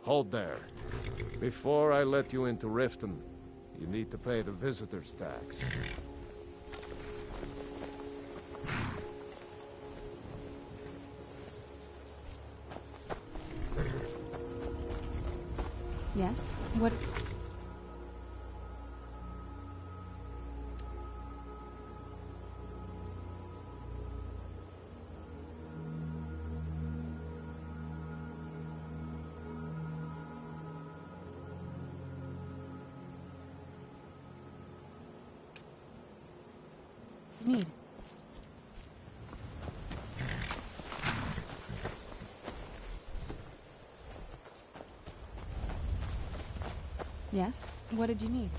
Hold there. Before I let you into Riften, you need to pay the visitor's tax. Yes? What... need? Yes? What did you need?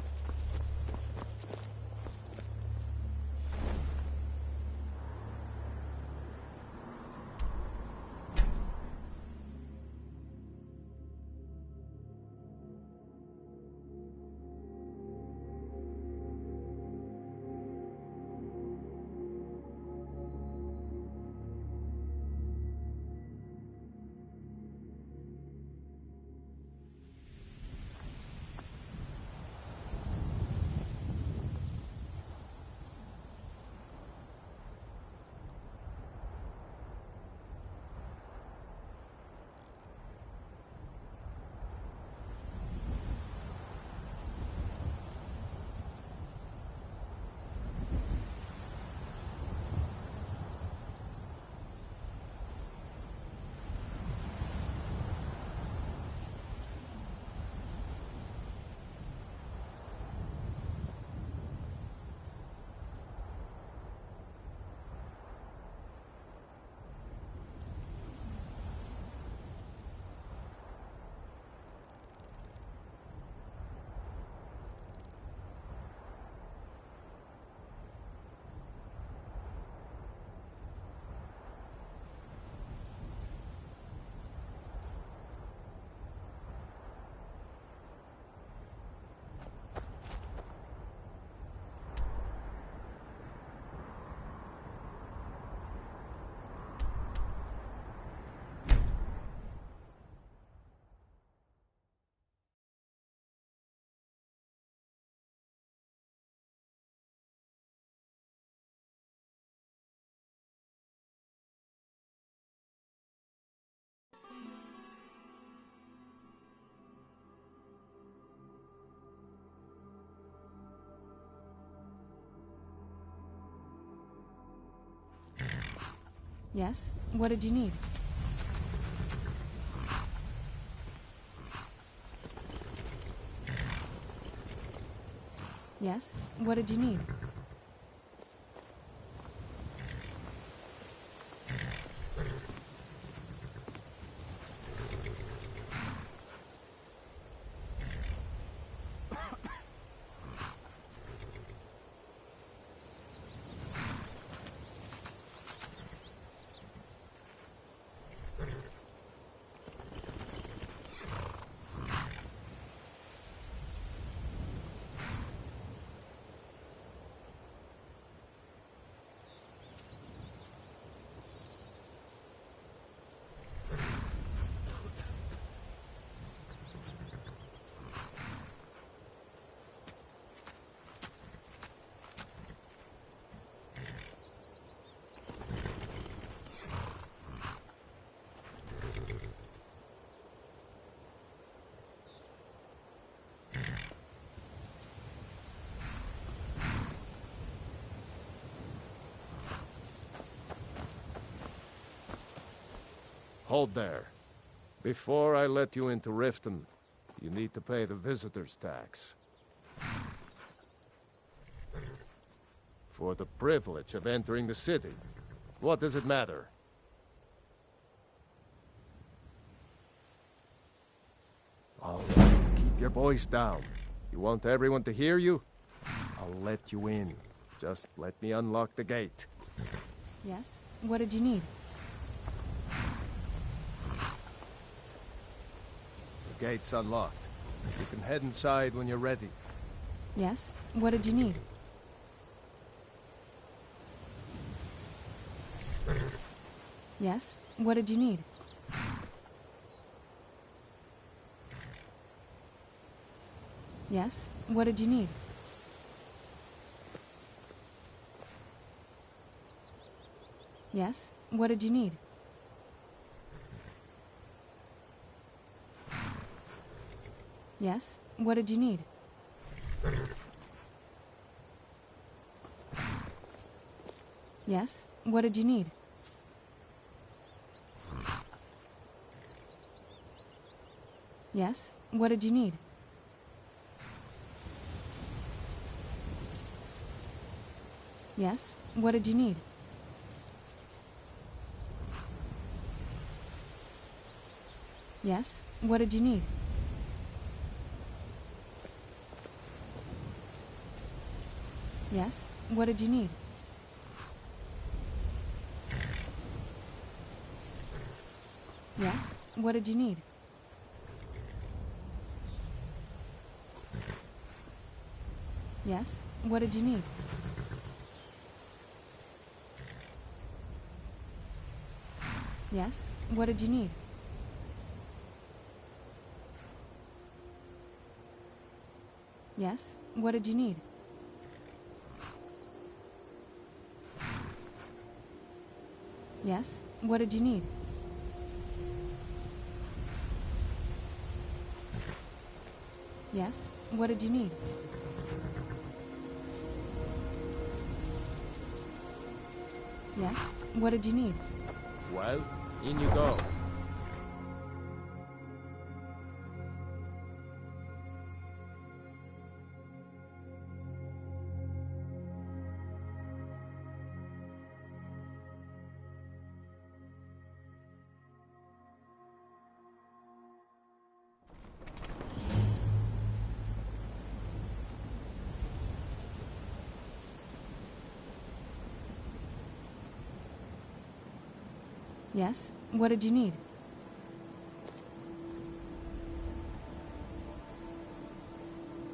Yes? What did you need? Yes? What did you need? Hold there. Before I let you into Riften, you need to pay the visitor's tax. For the privilege of entering the city. What does it matter? All right, keep your voice down. You want everyone to hear you? I'll let you in. Just let me unlock the gate. Yes? What did you need? The gate's unlocked. You can head inside when you're ready. Yes? What did you need? Yes? What did you need? Yes? What did you need? Yes? What did you need? Yes? What did you need? Yes? What did you need? Yes? What did you need? Yes? What did you need? Yes? What did you need? Yes? What did you need? Yes? What did you need? Yes? What did you need? Yes? What did you need? Yes? What did you need? Yes? What did you need? Yes? What did you need? Yes? What did you need? Well, in you go. Yes? What did you need?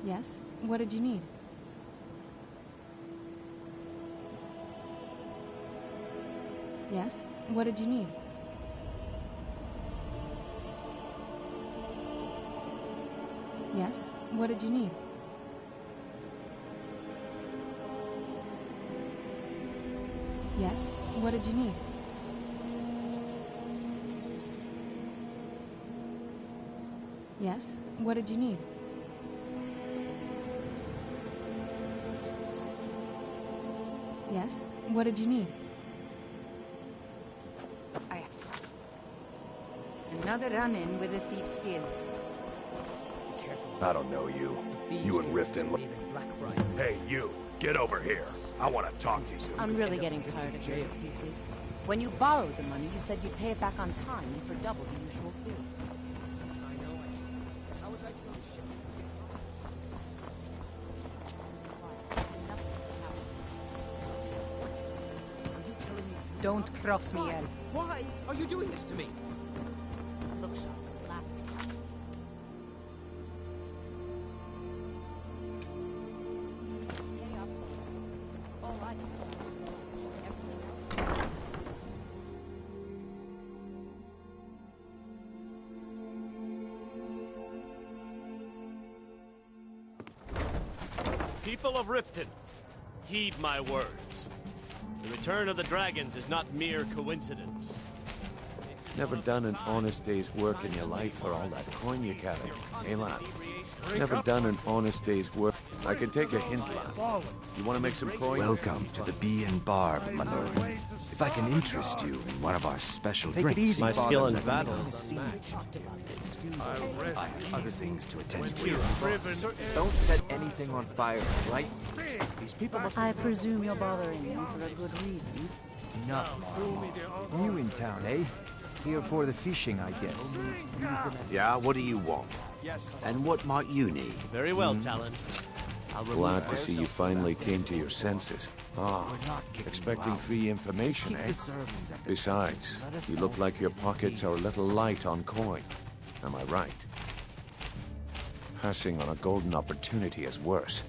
Yes? What did you need? Yes? What did you need? Yes? What did you need? Yes? What did you need? Yes? What did you need? Yes? What did you need? Another run-in with a thief's guild. I don't know you. You and Riften. Hey, you! Get over here. I want to talk to you. I'm really getting tired of your excuses. When you borrowed the money, you said you'd pay it back on time and for double the usual fee. Don't cross me, Elf. Why are you doing this to me? Look, Sean, last all right. People of Riften, heed my words. The return of the dragons is not mere coincidence. Never done an honest day's work in your life for all that coin you carry, eh, lad? Never done an honest day's work. I can take a hint, lad. You want to make some coin? Welcome to the Bee and Barb, my lord. If I can interest you in one of our special drinks. My skill in battle is unmatched. I have other things to attend to. Don't set anything on fire, right? These people must I presume you're bothering me for a good reason. Enough, New in town, eh? Here for the fishing, I guess. Yeah, what do you want? And what might you need? Very well, Talon. I'll Glad to see you finally came to your senses. Ah, expecting free information, eh? Besides, you look like your pockets are a little light on coin. Am I right? Passing on a golden opportunity is worse.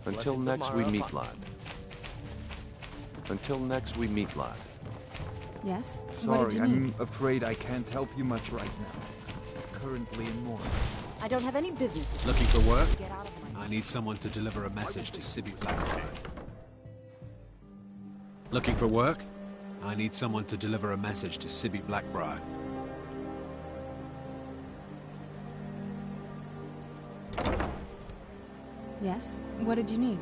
Until next we meet, lad. Until next we meet, lad. Yes? What Sorry, did you need? I'm afraid I can't help you much right now. Currently in mourning. I don't have any business with Looking for work? Get out of my I need someone to deliver a message to Sibby Blackbriar. Looking for work? I need someone to deliver a message to Sibby Blackbriar. Yes? What did you need?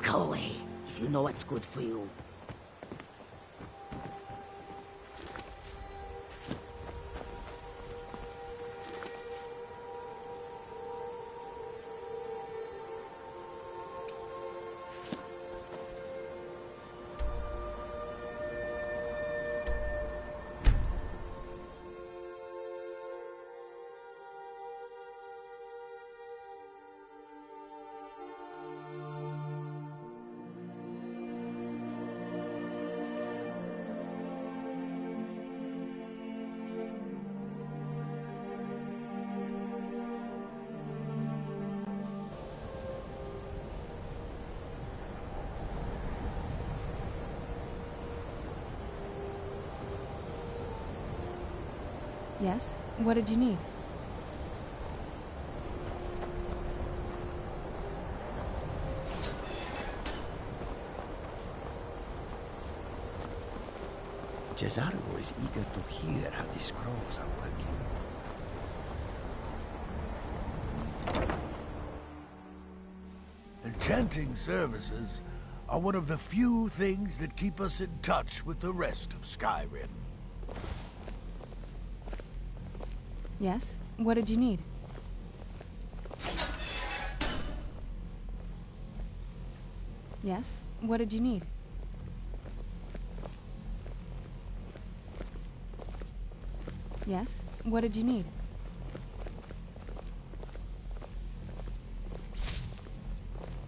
Go away, if you know what's good for you. Yes? What did you need? Cesaro is eager to hear how the scrolls are working. Enchanting services are one of the few things that keep us in touch with the rest of Skyrim. Yes? What did you need? Yes? What did you need? Yes? What did you need?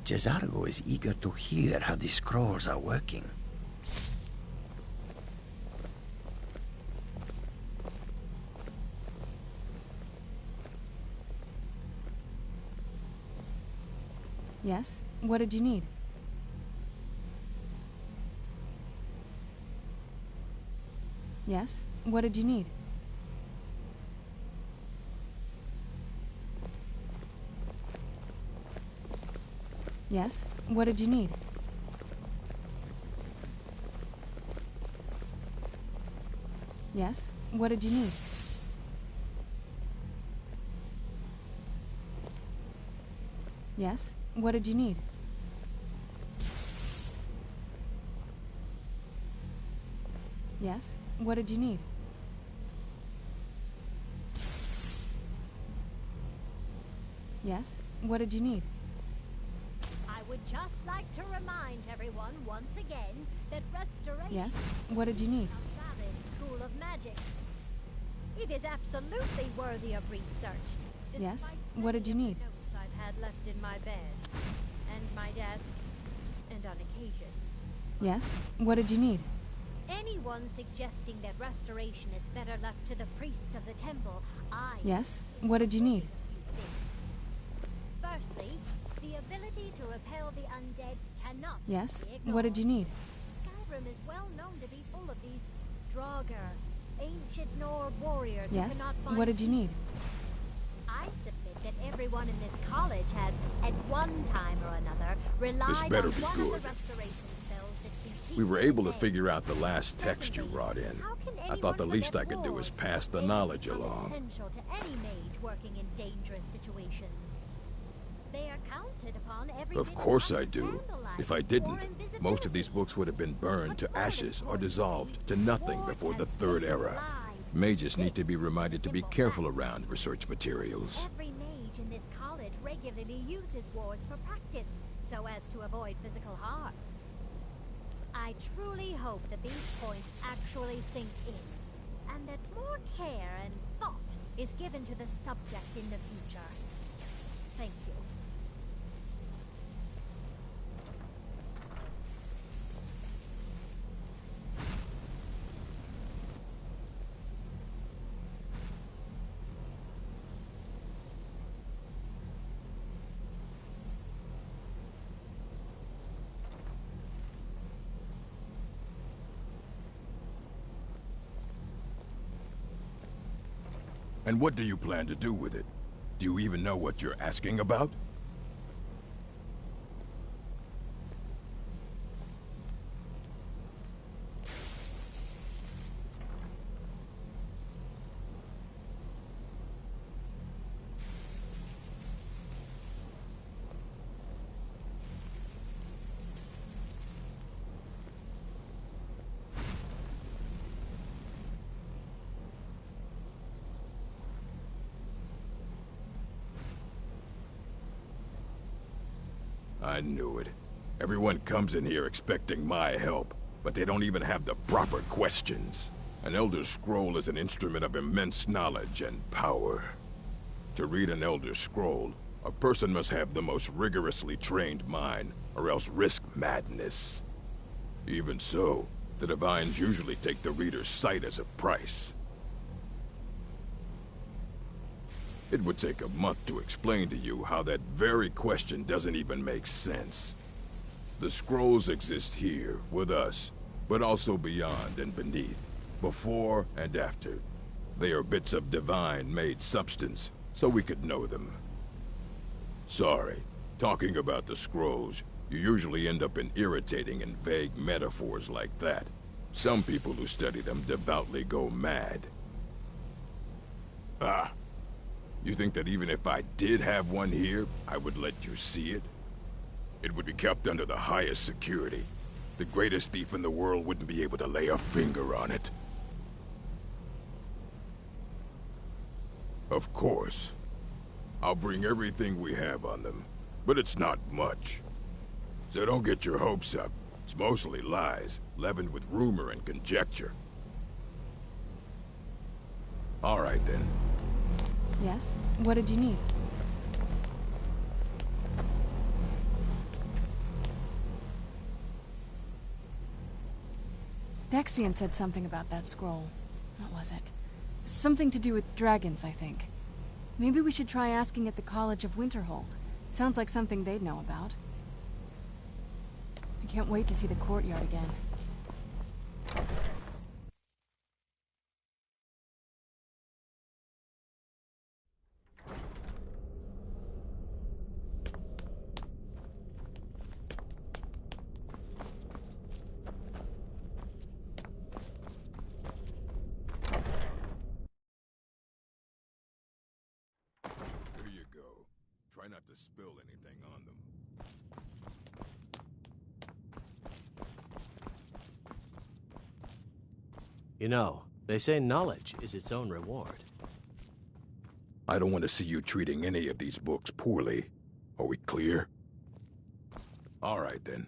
Cesaro is eager to hear how the scrolls are working. Yes? What did you need? Yes? What did you need? Yes? What did you need? Yes? What did you need? Yes? What did you need? Yes? What did you need? Yes? What did you need? I would just like to remind everyone once again that restoration Yes? What did you need? is a valid school of magic. It is absolutely worthy of research. Yes? despite What did you many need? of the notes I've had left in my bed, and my desk, and on occasion. Yes? What did you need? Anyone suggesting that restoration is better left to the priests of the temple, Yes? What did you need? Firstly, the ability to repel the undead cannot Yes? be ignored. What did you need? Skyrim is well known to be full of these Draugr, ancient Nord warriors who Yes? cannot find What did you need? peace. I submit that everyone in this college has, at one time or another, relied This better on be one good. of the restoration spells that can keep We were them able to dead. figure out the last text you brought in. I thought the least I could do was pass the knowledge along. Essential to any mage working in dangerous situations. They are counted upon every Of bit course as I much as do. candlelight If I or didn't, most of these invisibility. books would have been burned to ashes or dissolved to nothing Wars before the have Third saved Era. lives. Mages need to be This is reminded to be simple careful fact. around research materials. Every mage in this college regularly uses wards for practice, so as to avoid physical harm. I truly hope that these points actually sink in, and that more care and thought is given to the subject in the future. Thank you. And what do you plan to do with it? Do you even know what you're asking about? I knew it. Everyone comes in here expecting my help, but they don't even have the proper questions. An Elder Scroll is an instrument of immense knowledge and power. To read an Elder Scroll, a person must have the most rigorously trained mind, or else risk madness. Even so, the Divines usually take the reader's sight as a price. It would take a month to explain to you how that very question doesn't even make sense. The scrolls exist here, with us, but also beyond and beneath, before and after. They are bits of divine-made substance, so we could know them. Sorry, talking about the scrolls, you usually end up in irritating and vague metaphors like that. Some people who study them devoutly go mad. Ah. You think that even if I did have one here, I would let you see it? It would be kept under the highest security. The greatest thief in the world wouldn't be able to lay a finger on it. Of course. I'll bring everything we have on them, but it's not much. So don't get your hopes up. It's mostly lies, leavened with rumor and conjecture. All right then. Yes? What did you need? Dexian said something about that scroll. What was it? Something to do with dragons, I think. Maybe we should try asking at the College of Winterhold. Sounds like something they'd know about. I can't wait to see the courtyard again. Try not to spill anything on them. You know, they say knowledge is its own reward. I don't want to see you treating any of these books poorly. Are we clear? All right, then.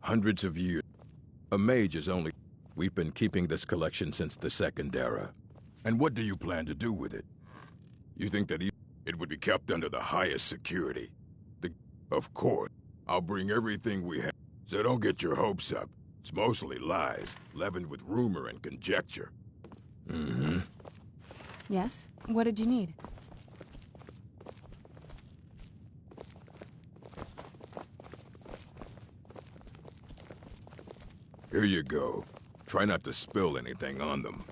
Hundreds of years. A mage is only... We've been keeping this collection since the Second Era. And what do you plan to do with it? You think that it would be kept under the highest security? Of course. I'll bring everything we have. So don't get your hopes up. It's mostly lies, leavened with rumor and conjecture. Mm-hmm. Yes? What did you need? Here you go. Try not to spill anything on them.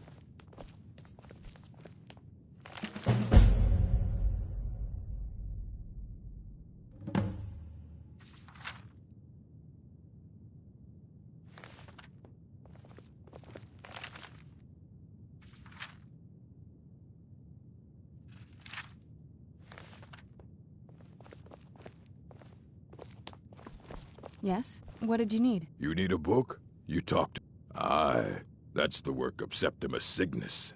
Yes? What did you need? You need a book? You talked. Aye, that's the work of Septimus Cygnus.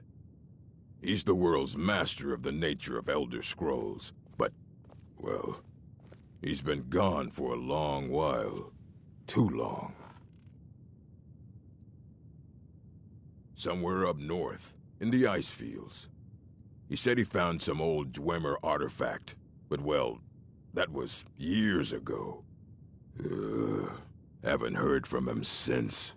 He's the world's master of the nature of Elder Scrolls, but, well, he's been gone for a long while. Too long. Somewhere up north, in the ice fields. He said he found some old Dwemer artifact, but well, that was years ago. Haven't heard from him since.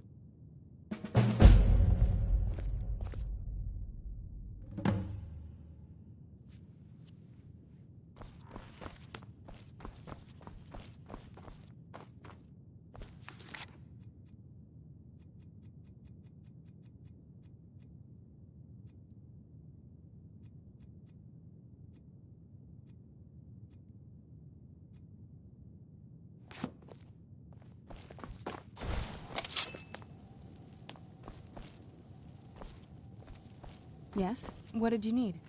Yes? What did you need?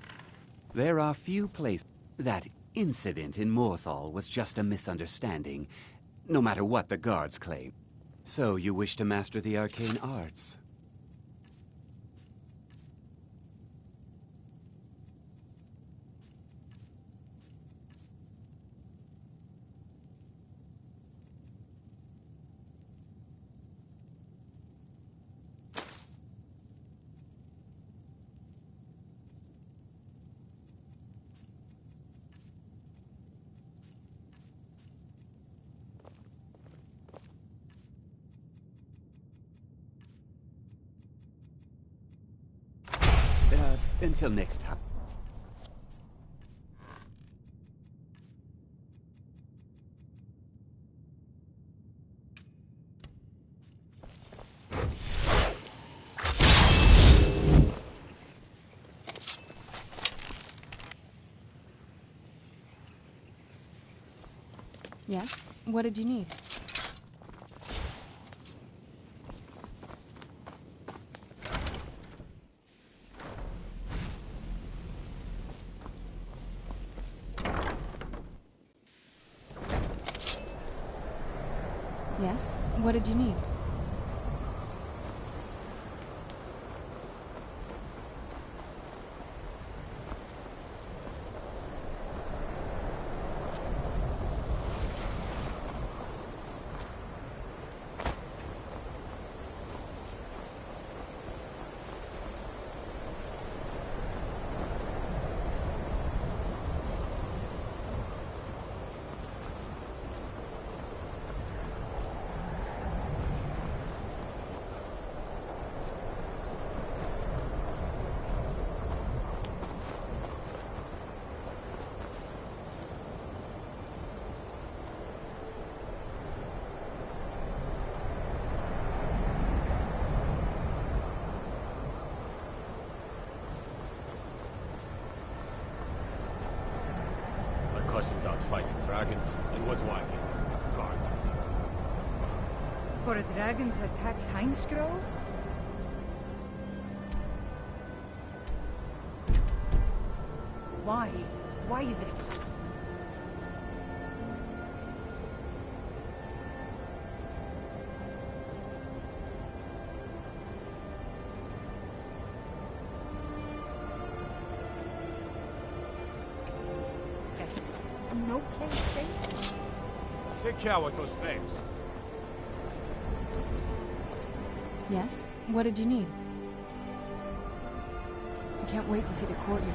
There are few places. That incident in Morthal was just a misunderstanding, no matter what the guards claim. So you wish to master the arcane arts? Until next time. Yes? What did you need? Yes? What did you need? Cousin's out fighting dragons, and what do I get? Guard. For a dragon to attack Heinz Grove? Why? Why then? No place safe? Take care with those flames. Yes? What did you need? I can't wait to see the courtyard.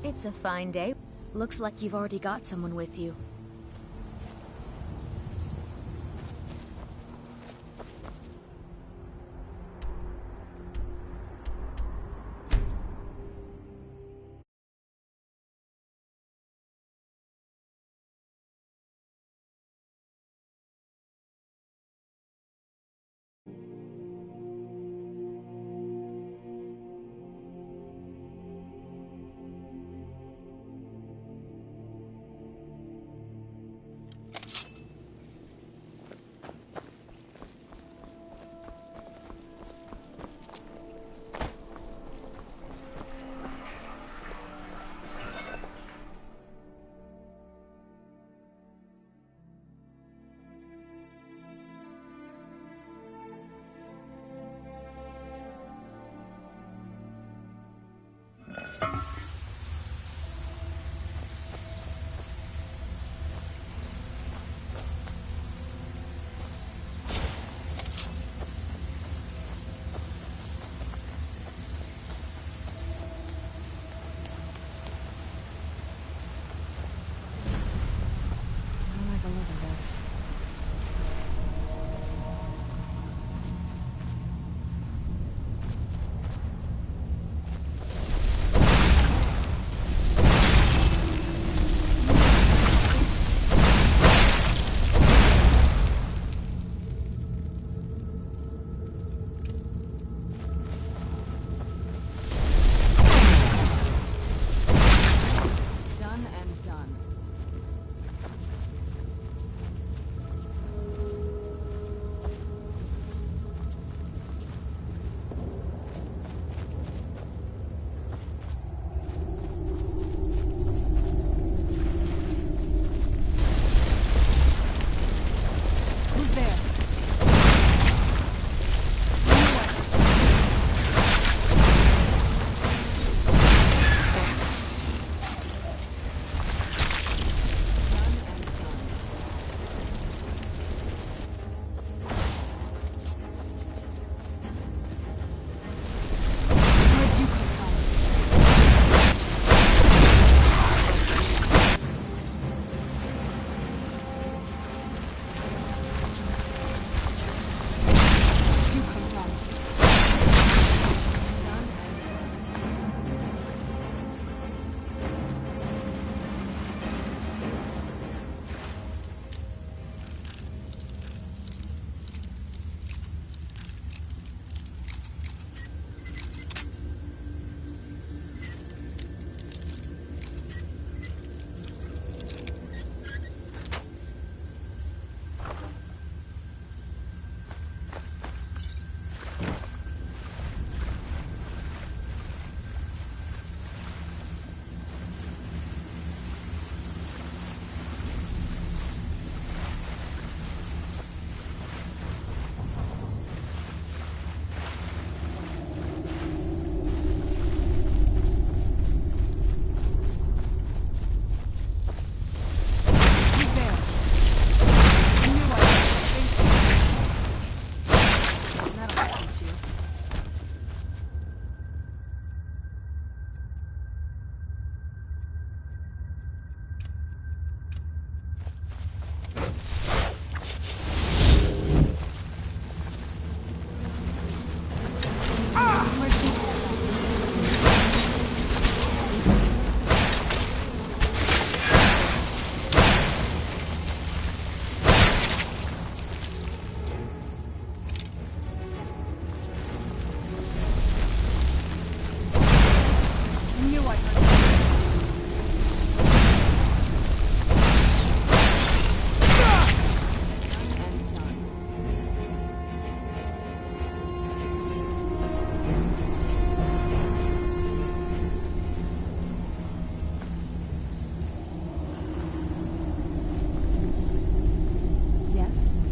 It's a fine day. Looks like you've already got someone with you.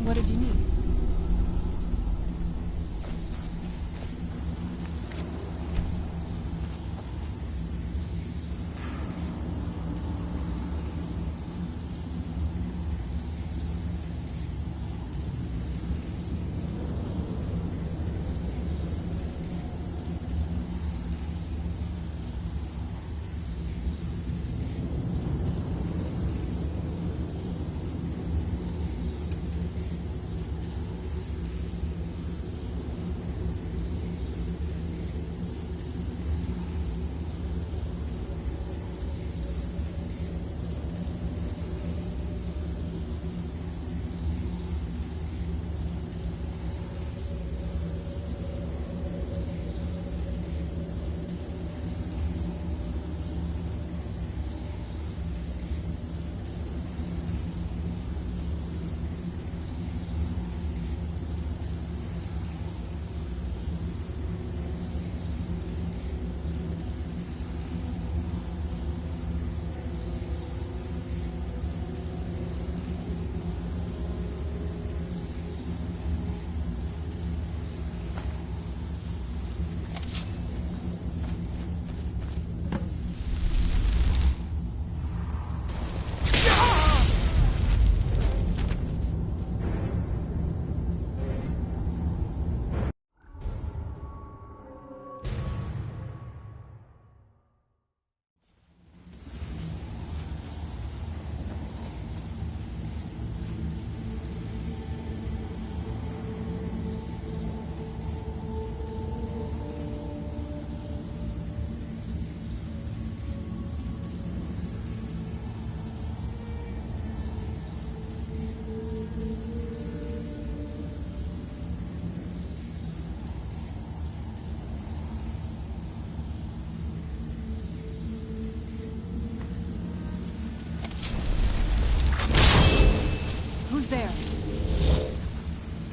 What did you need? Who's there?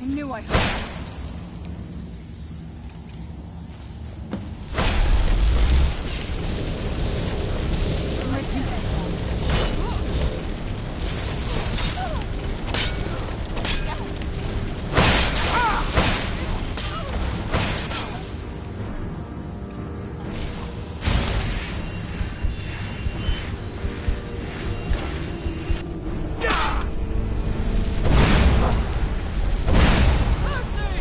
I knew I heard. Mercy!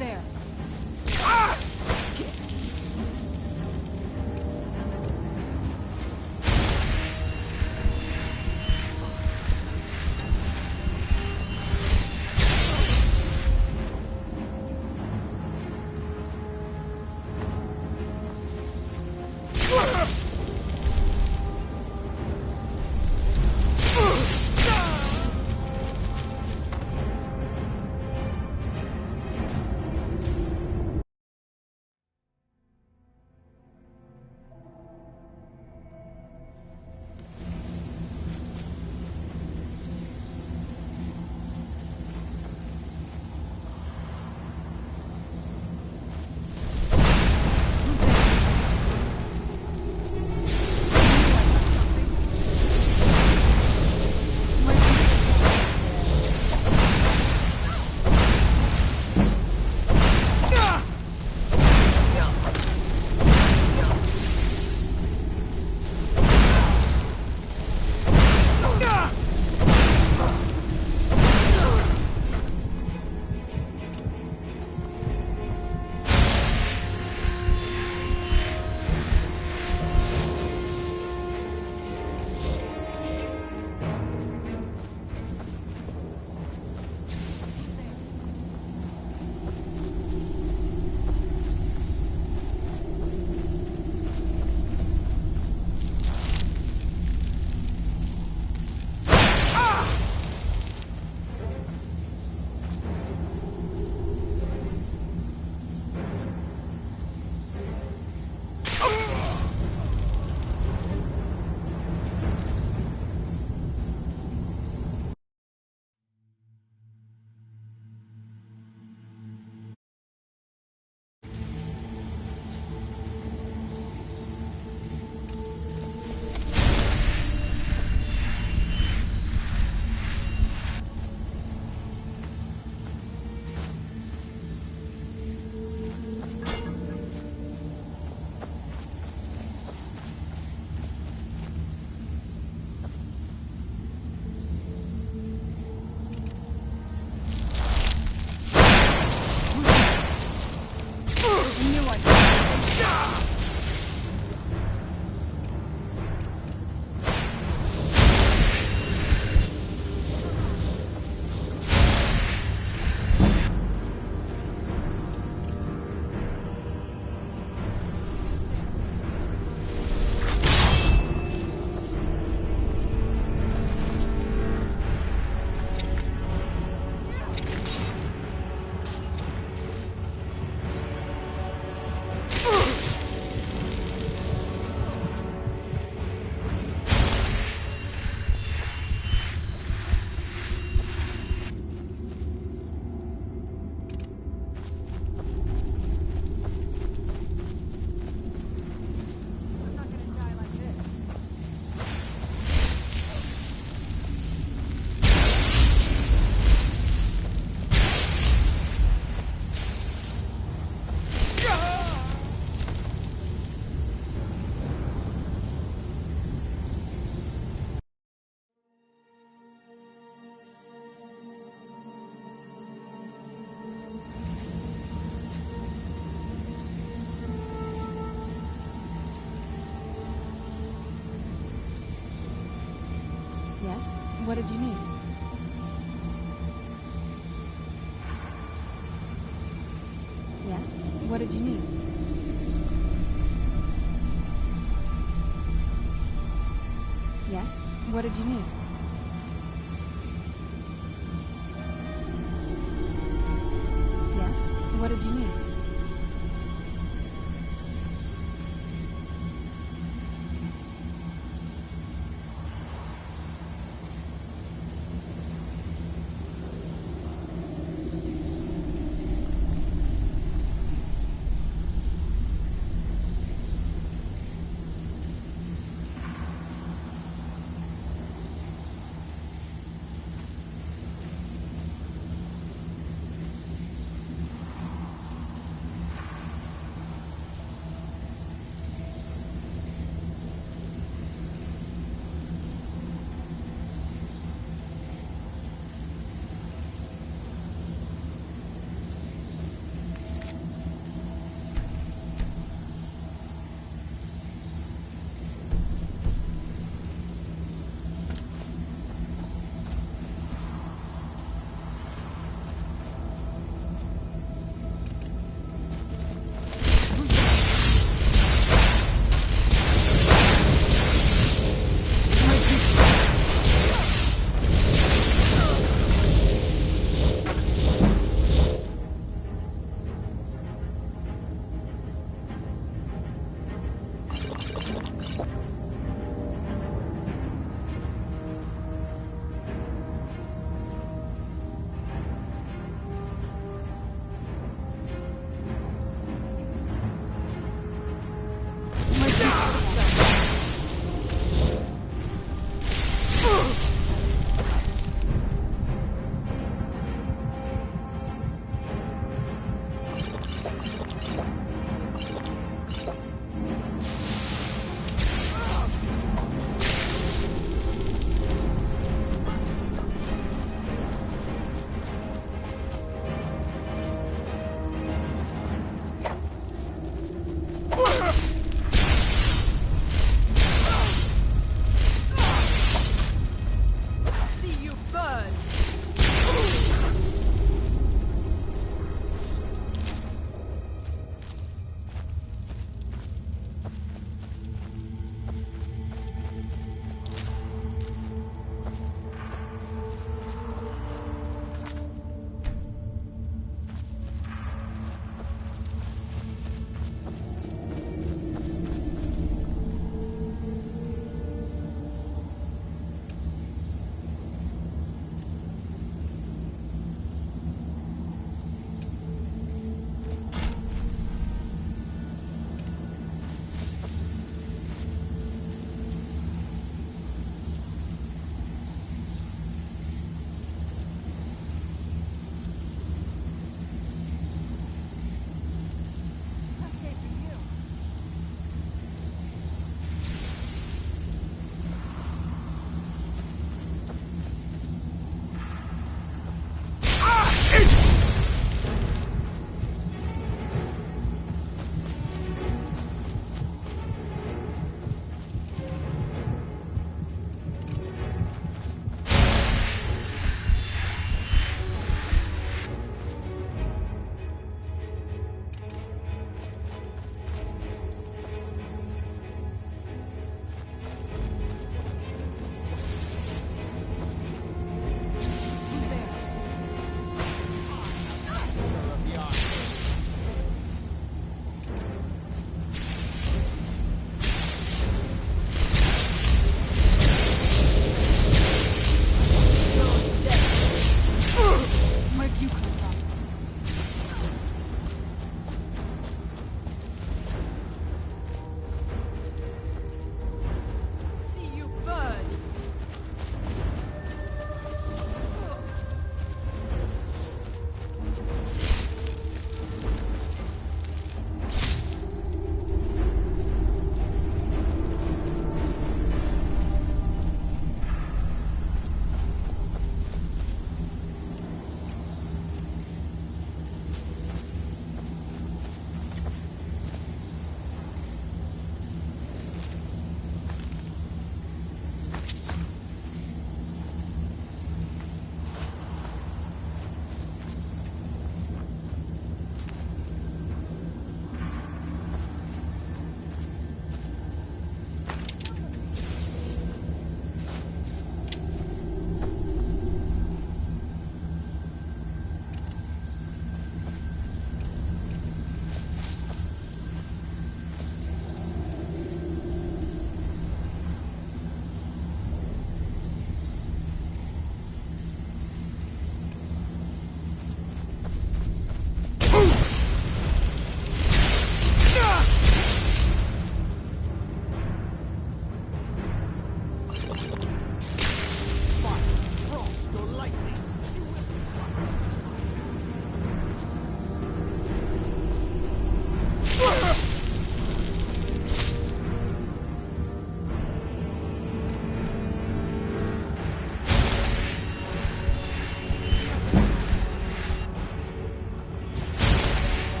there? Yes? What did you need? Yes? What did you need? Yes? What did you need? Yes? What did you need?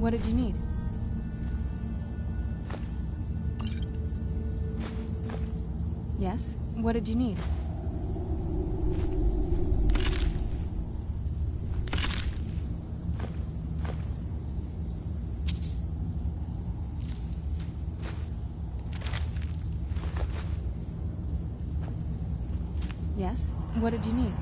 What did you need? Yes? What did you need? Yes? What did you need?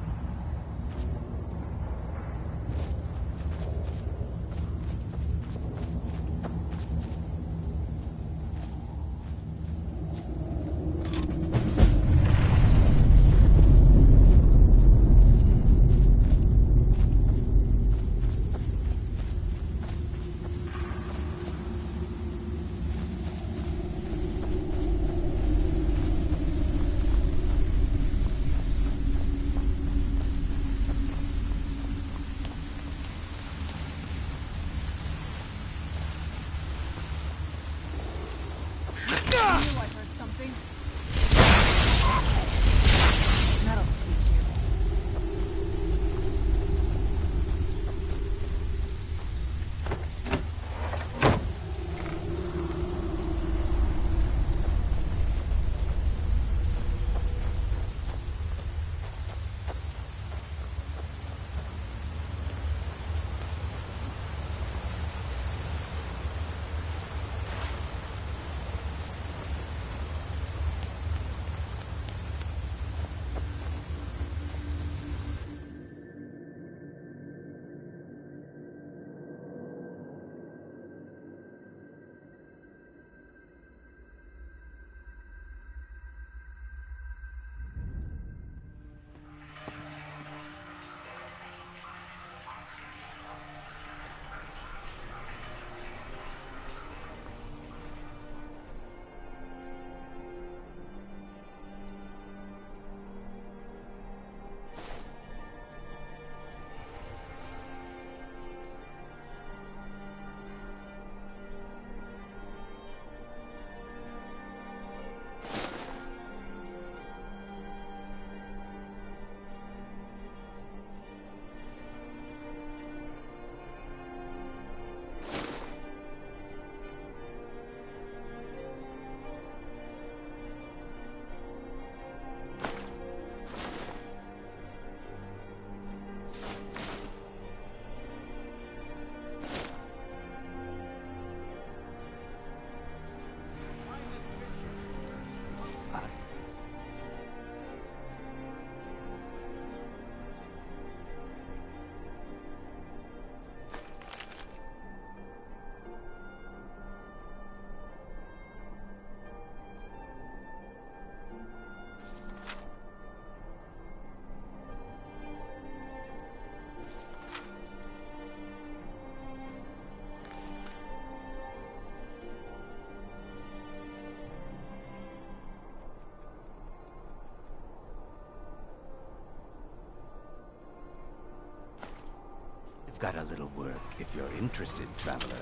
Got a little work, if you're interested, traveler.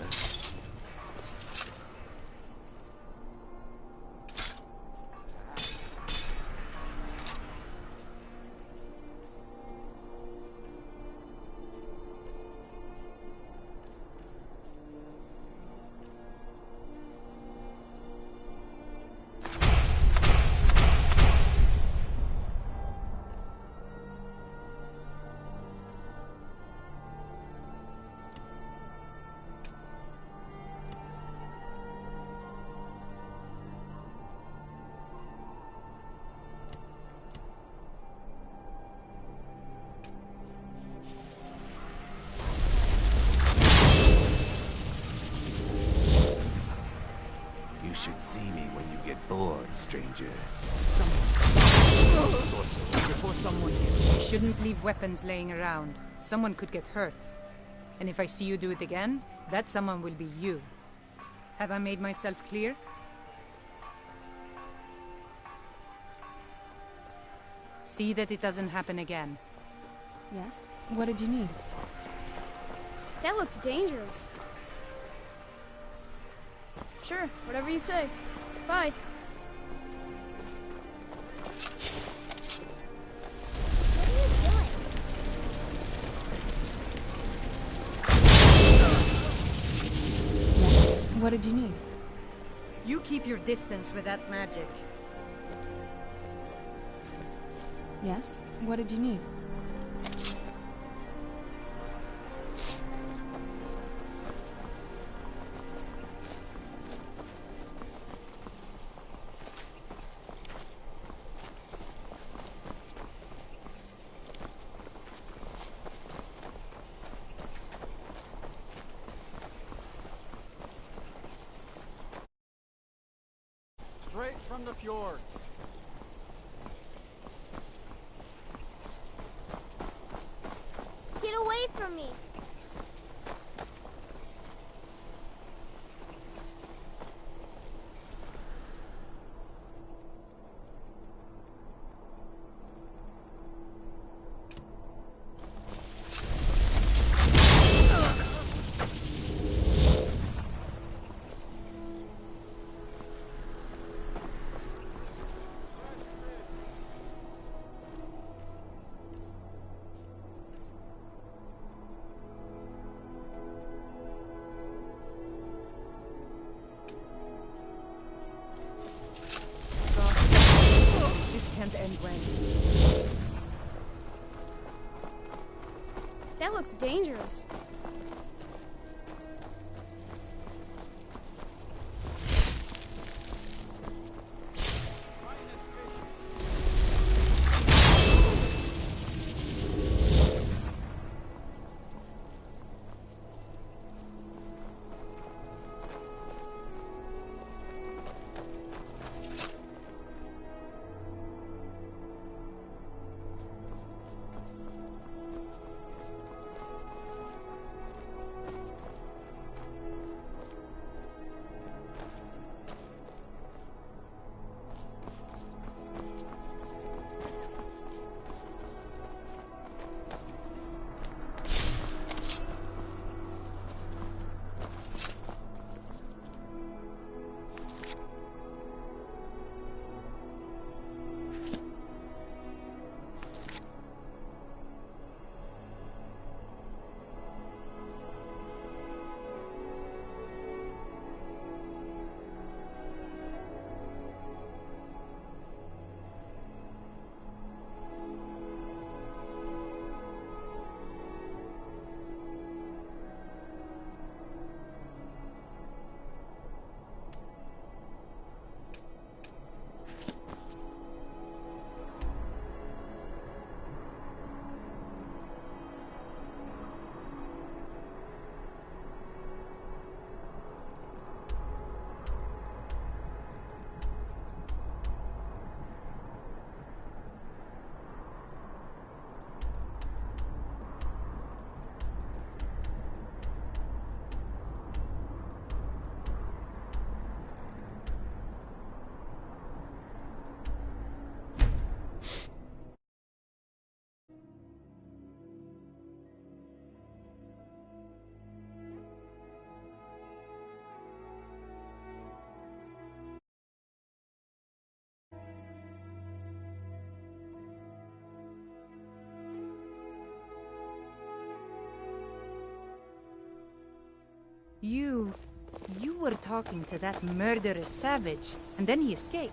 Should see me when you get bored, stranger. Before someone hits. You shouldn't leave weapons laying around. Someone could get hurt. And if I see you do it again, that someone will be you. Have I made myself clear? See that it doesn't happen again. Yes? What did you need? That looks dangerous. Sure, whatever you say. Bye. What are you doing? What did you need? You keep your distance with that magic. Yes? What did you need? Straight from the fjord. Get away from me! This can't end well. That looks dangerous. You were talking to that murderous savage, and then he escaped.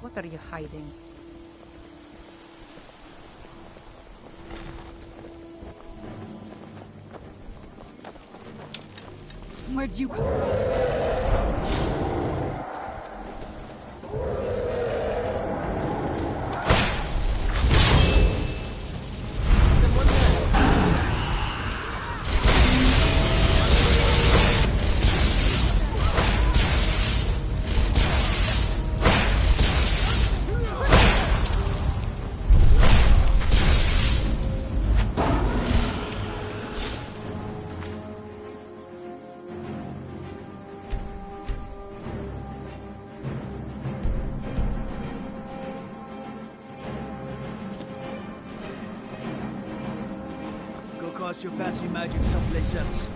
What are you hiding? Where'd you come from? Cast your fancy magic someplace else.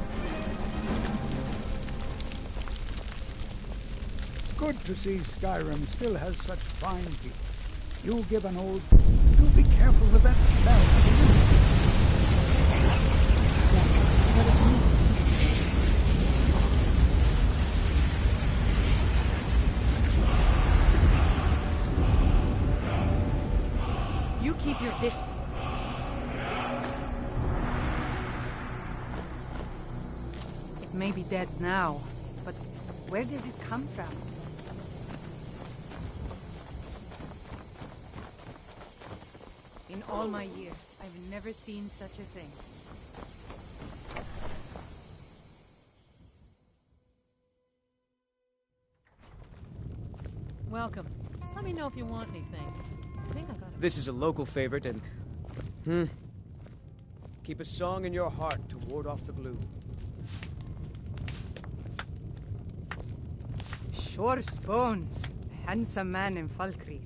Good to see Skyrim still has such fine people. You give an old... Do be careful with that spell. This... It may be dead now, but where did it come from? In all my years, I've never seen such a thing. Welcome. Let me know if you want anything. I think I got it. This is a local favorite, and... keep a song in your heart to ward off the gloom. Shor's Bones, a handsome man in Falkreath.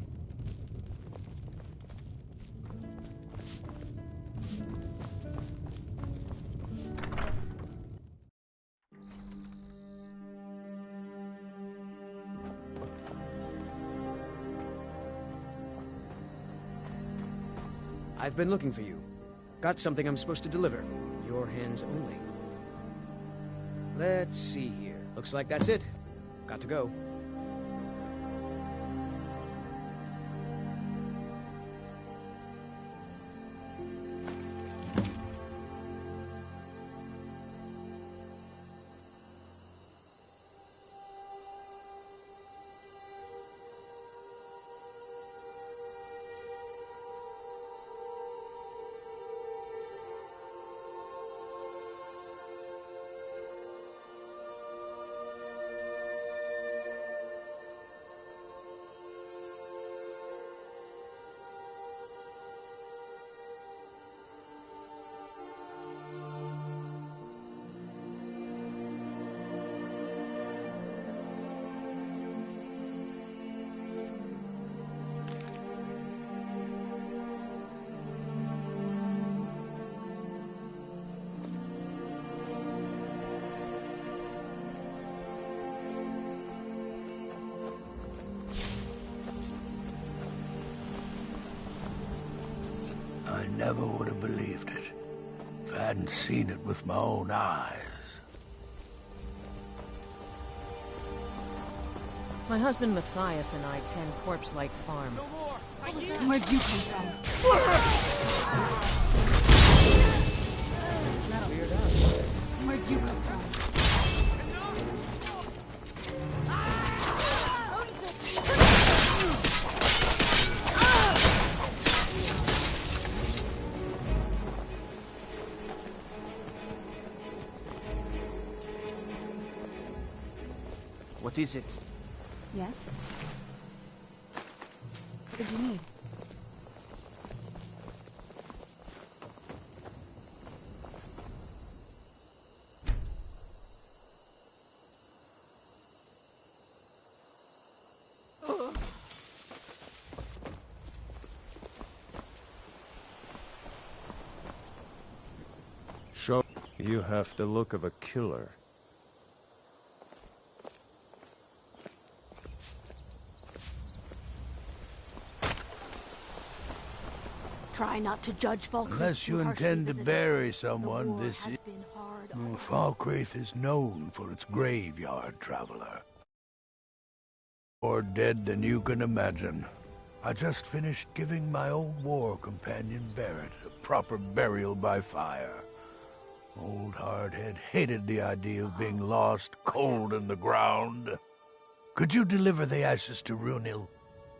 I've been looking for you. Got something I'm supposed to deliver. Your hands only. Let's see here. Looks like that's it. Got to go. I never would have believed it if I hadn't seen it with my own eyes. My husband Matthias and I tend Corpse Light Farm. Where'd you come from? Where'd you come from? What is it? Yes? What did you need? Show you have the look of a killer. Try not to judge Falkreath. Unless you intend to bury someone, this is... Falkreath is known for its graveyard, traveler. More dead than you can imagine. I just finished giving my old war companion Barrett a proper burial by fire. Old Hardhead hated the idea of being lost cold in the ground. Could you deliver the ashes to Runil,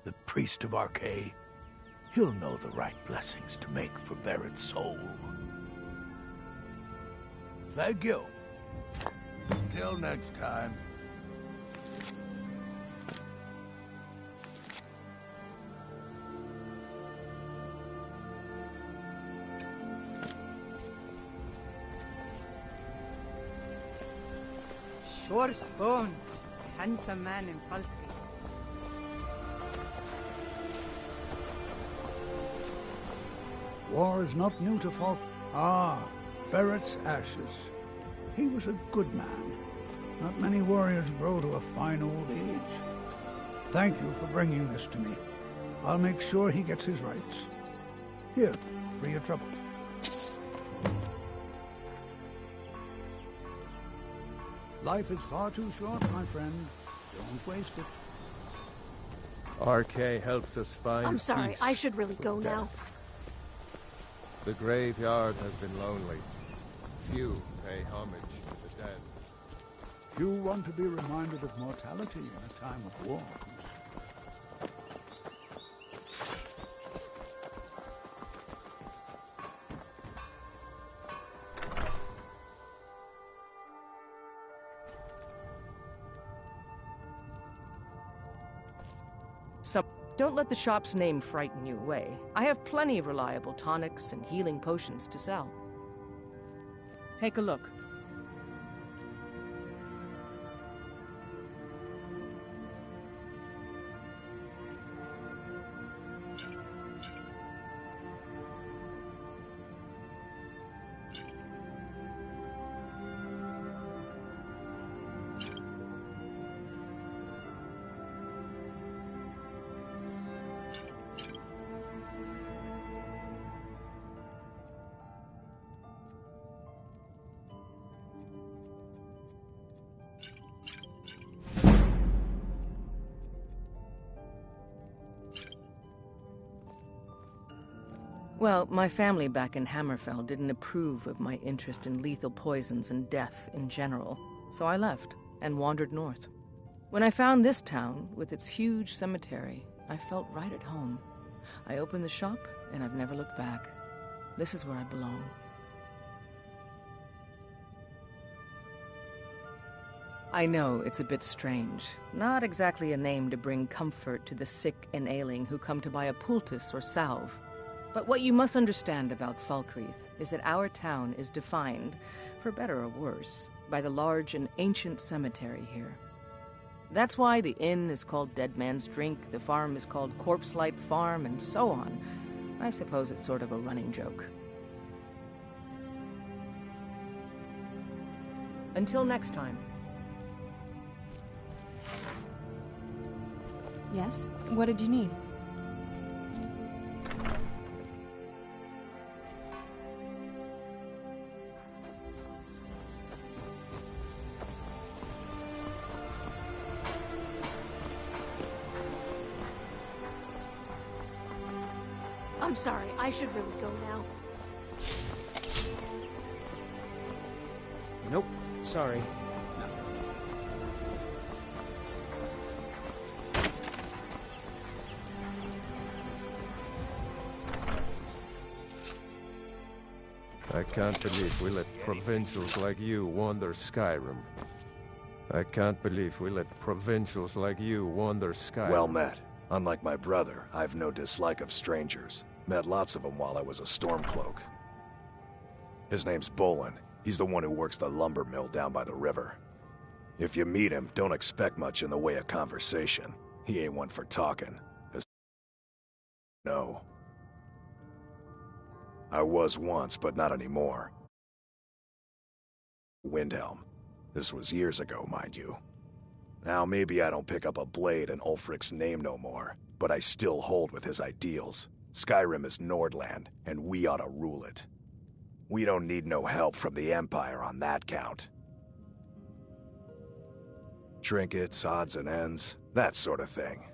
the priest of Arkay? He'll know the right blessings to make for Barrett's soul. Thank you. Until next time. Shor's Bones, a handsome man in Falkreath. War is not new to Falk. Ah, Barrett's ashes. He was a good man. Not many warriors grow to a fine old age. Thank you for bringing this to me. I'll make sure he gets his rights. Here, for your trouble. Life is far too short, my friend. Don't waste it. RK helps us find I'm sorry, peace I should really with go now. death. The graveyard has been lonely. Few pay homage to the dead. Few want to be reminded of mortality in a time of wars. So, don't let the shop's name frighten you away. I have plenty of reliable tonics and healing potions to sell. Take a look. Well, my family back in Hammerfell didn't approve of my interest in lethal poisons and death in general, so I left and wandered north. When I found this town, with its huge cemetery, I felt right at home. I opened the shop, and I've never looked back. This is where I belong. I know it's a bit strange. Not exactly a name to bring comfort to the sick and ailing who come to buy a poultice or salve. But what you must understand about Falkreath is that our town is defined, for better or worse, by the large and ancient cemetery here. That's why the inn is called Dead Man's Drink, the farm is called Corpse Light Farm, and so on. I suppose it's sort of a running joke. Until next time. Yes? What did you need? I'm sorry, I should really go now. Nope, sorry. I can't believe we let provincials like you wander Skyrim. I can't believe we let provincials like you wander Skyrim. Well met. Unlike my brother, I've no dislike of strangers. Met lots of them while I was a Stormcloak. His name's Bolin. He's the one who works the lumber mill down by the river. If you meet him, don't expect much in the way of conversation. He ain't one for talking. No. I was once, but not anymore. Windhelm. This was years ago, mind you. Now maybe I don't pick up a blade in Ulfric's name no more, but I still hold with his ideals. Skyrim is Nordland, and we ought to rule it. We don't need no help from the Empire on that count. Trinkets, odds and ends, that sort of thing.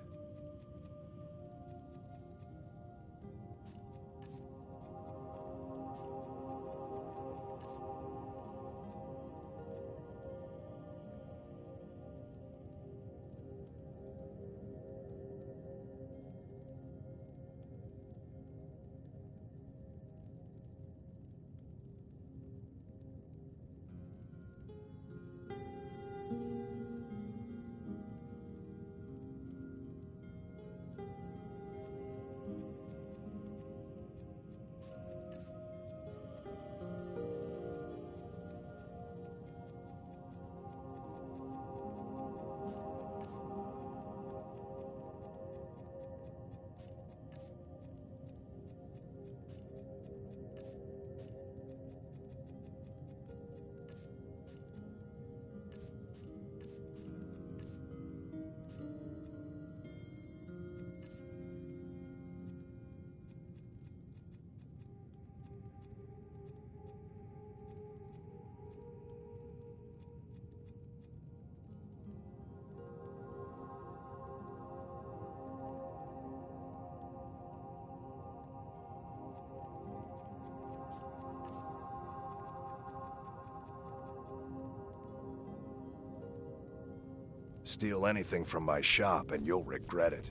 Steal anything from my shop and you'll regret it.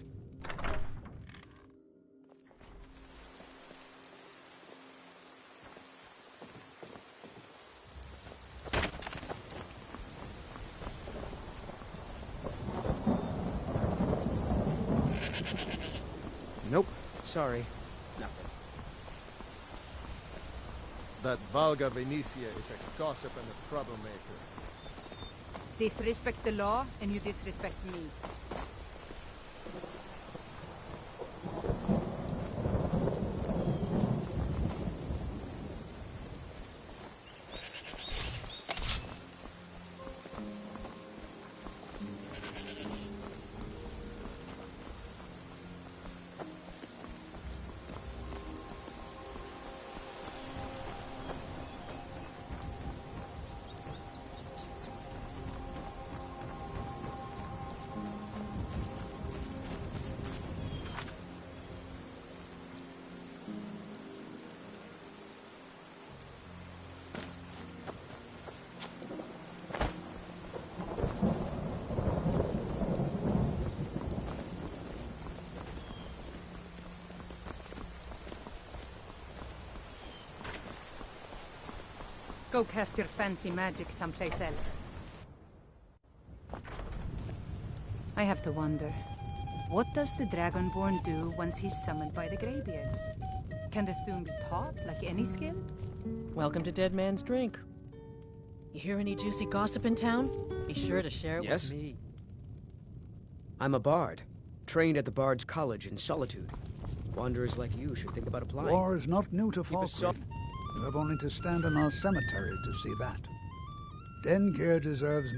Nope. Sorry. Nothing. That Valga Venetia is a gossip and a troublemaker. Disrespect the law, and you disrespect me. Go cast your fancy magic someplace else. I have to wonder, what does the Dragonborn do once he's summoned by the Greybeards? Can the Thune be taught like any skill? Welcome to Dead Man's Drink. You hear any juicy gossip in town? Be sure to share it with me. I'm a bard, trained at the Bard's College in Solitude. Wanderers like you should think about applying. War is not new to Falkreath. You have only to stand in our cemetery to see that. Dengeir deserves...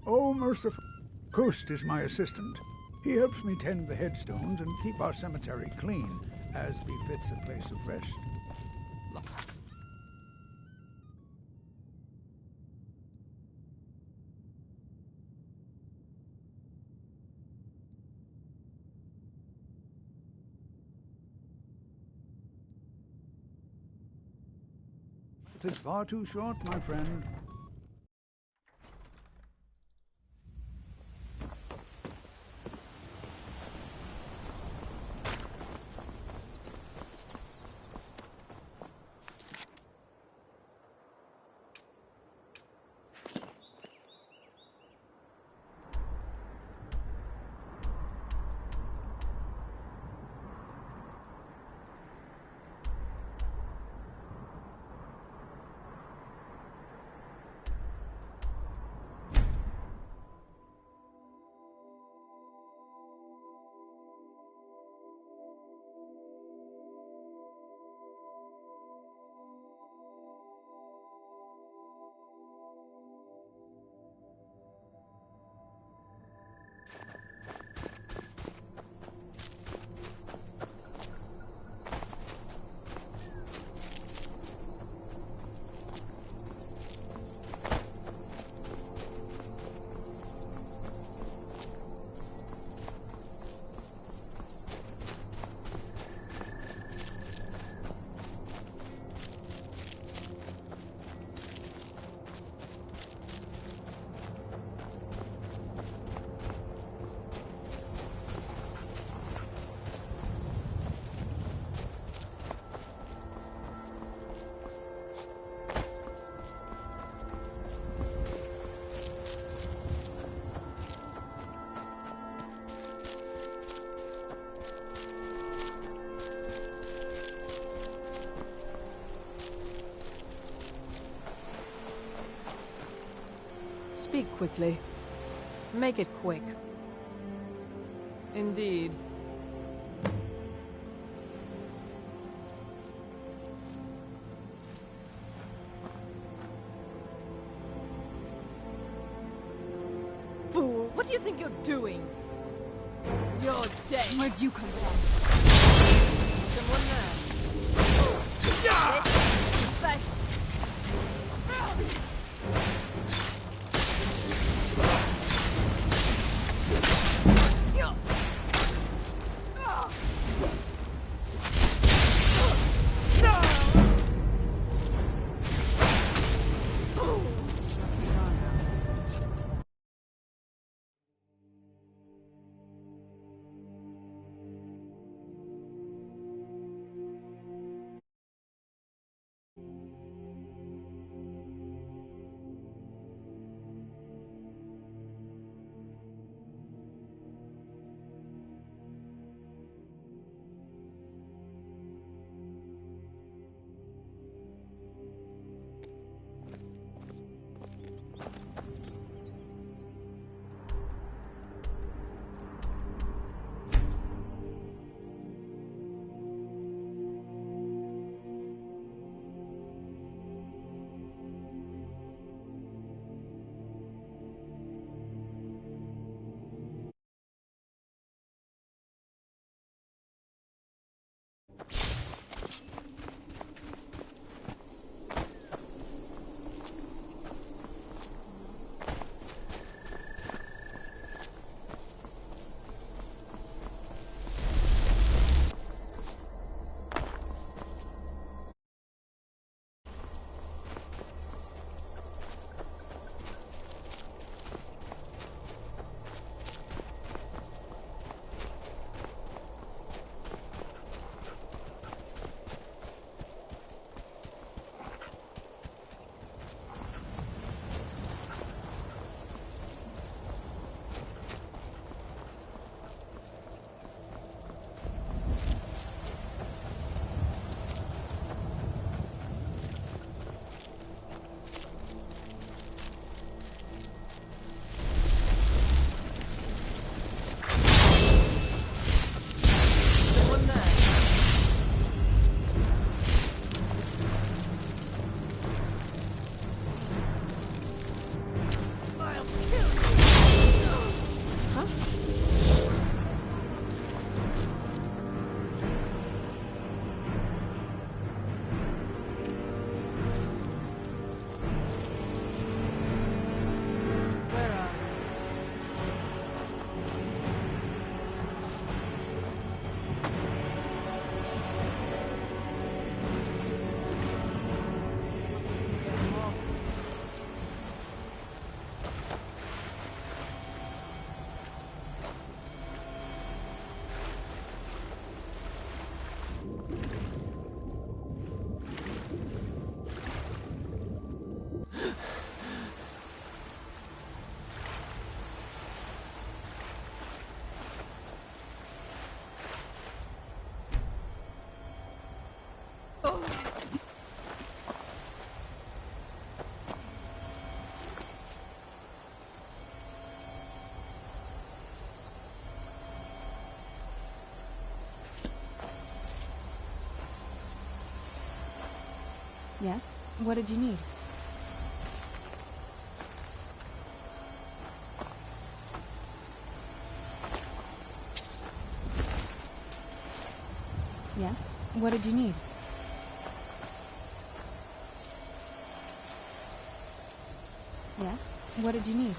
Oh, merciful... Kust is my assistant. He helps me tend the headstones and keep our cemetery clean, as befits a place of rest. It is far too short, my friend. Speak quickly. Make it quick. Indeed. Fool, what do you think you're doing? You're dead. Where'd you come from? Someone there. Best. Yes? What did you need? Yes? What did you need? Yes? What did you need?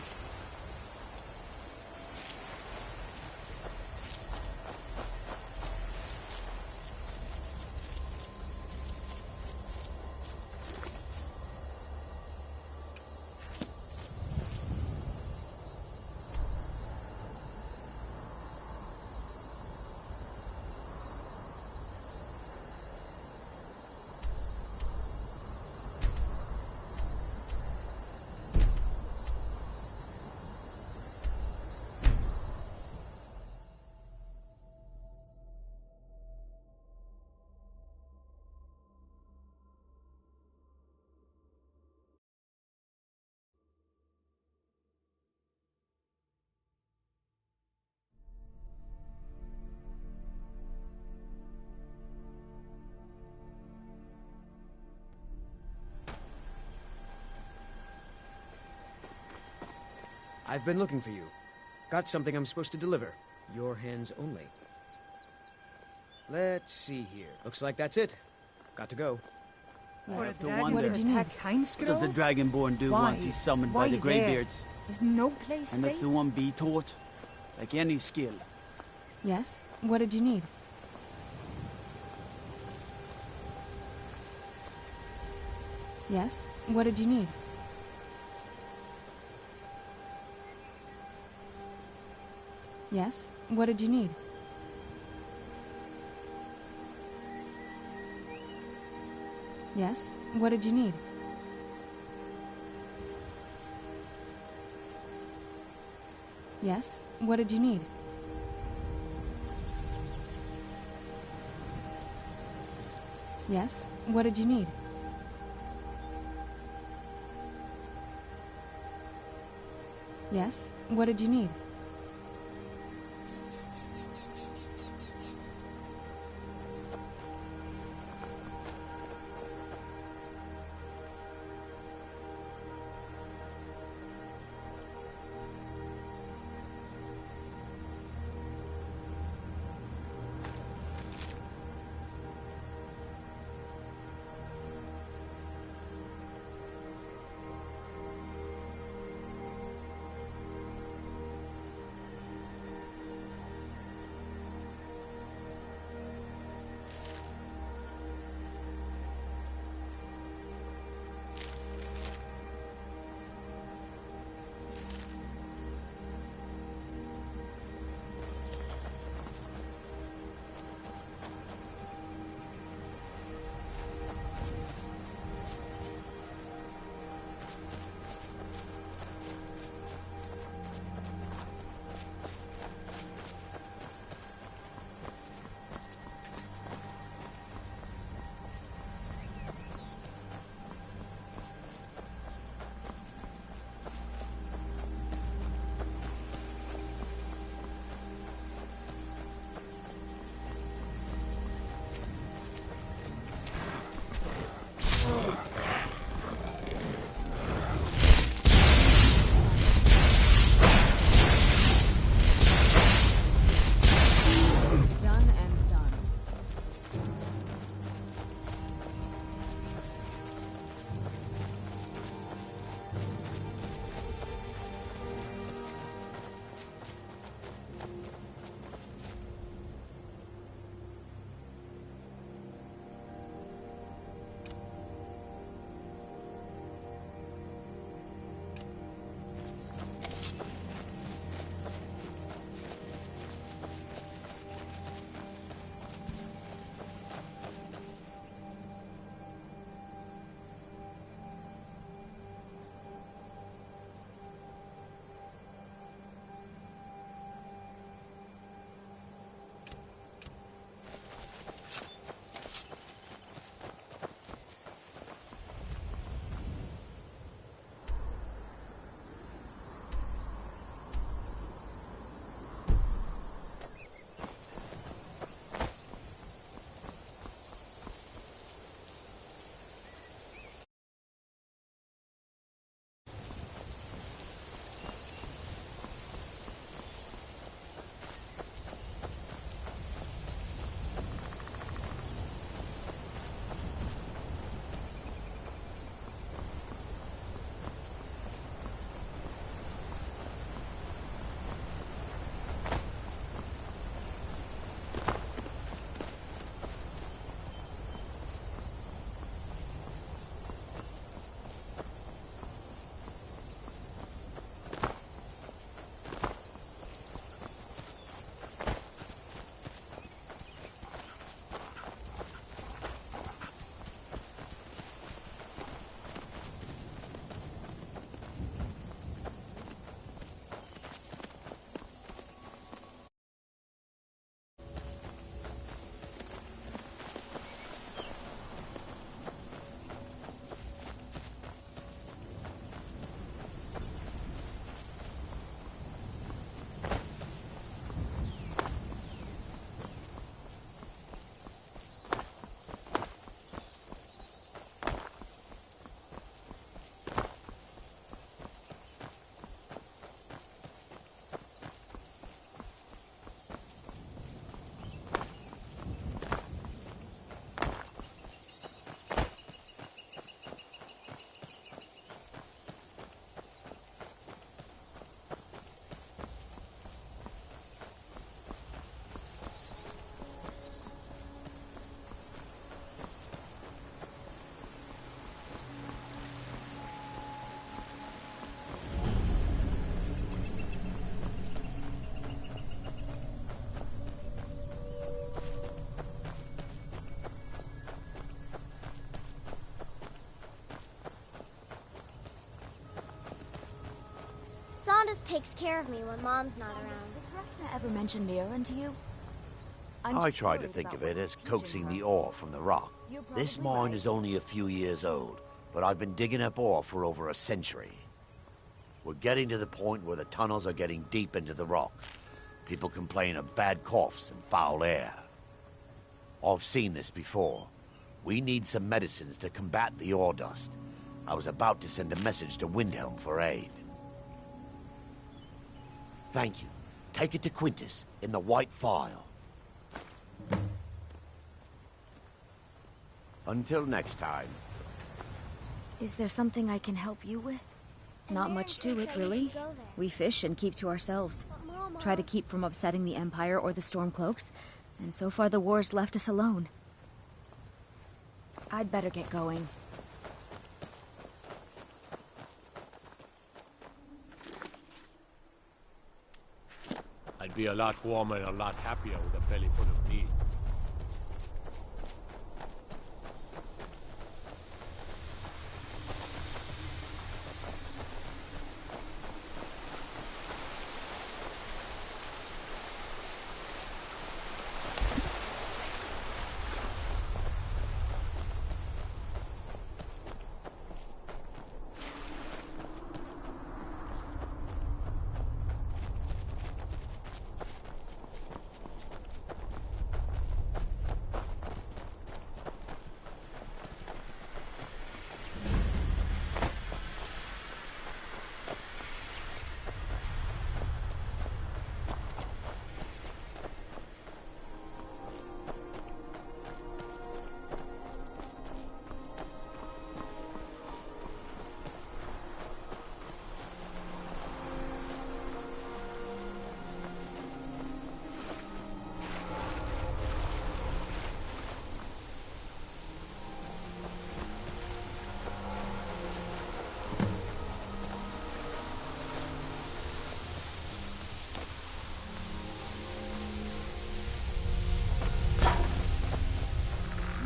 I've been looking for you. Got something I'm supposed to deliver. Your hands only. Let's see here. Looks like that's it. Got to go. What did you need? What does the Dragonborn do once he's summoned by the Greybeards? Is no place And safe? if the one be taught, like any skill. Yes? What did you need? Yes? What did you need? Yes? What did you need? Yes? What did you need? Yes? What did you need? Yes? What did you need? Yes? What did you need? Saunders takes care of me when Mom's not around. Does Refna ever mention Mira to you? I try to think of it as coaxing the ore from the rock. This mine is only a few years old, but I've been digging up ore for over a century. We're getting to the point where the tunnels are getting deep into the rock. People complain of bad coughs and foul air. I've seen this before. We need some medicines to combat the ore dust. I was about to send a message to Windhelm for aid. Thank you. Take it to Quintus in the White File. Until next time. Is there something I can help you with? Not much to it, really. We fish and keep to ourselves. Try to keep from upsetting the Empire or the Stormcloaks, and so far the war's left us alone. I'd better get going. I'd be a lot warmer and a lot happier with a belly full of meat.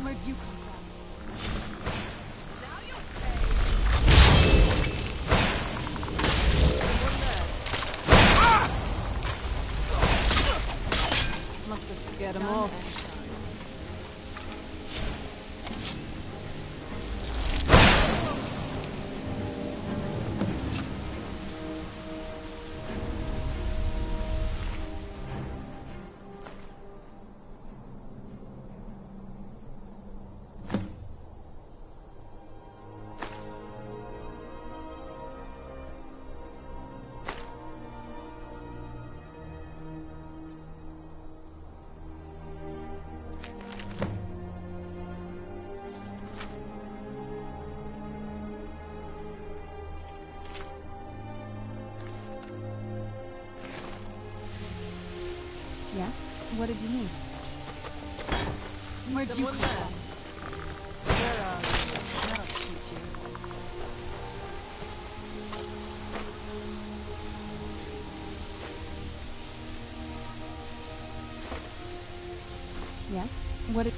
Where'd you come from? Must have scared him off. Yes? What did you need? Where'd you come from? Where are you? That'll teach you. Yes? What did...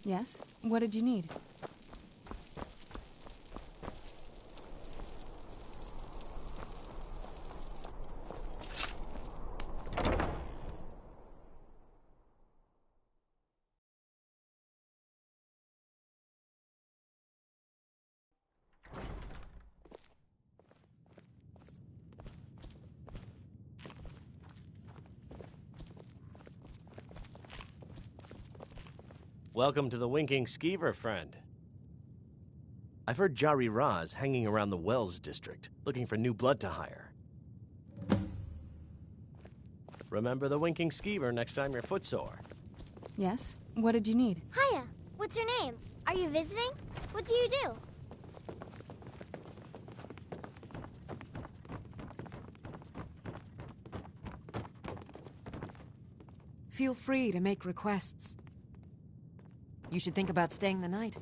Yes? What did you need? Welcome to the Winking Skeever, friend. I've heard Jari Ra's hanging around the Wells district, looking for new blood to hire. Remember the Winking Skeever next time you're footsore. Yes? What did you need? Hiya. What's your name? Are you visiting? What do you do? Feel free to make requests. You should think about staying the night.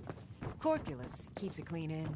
Corpulus keeps a clean inn.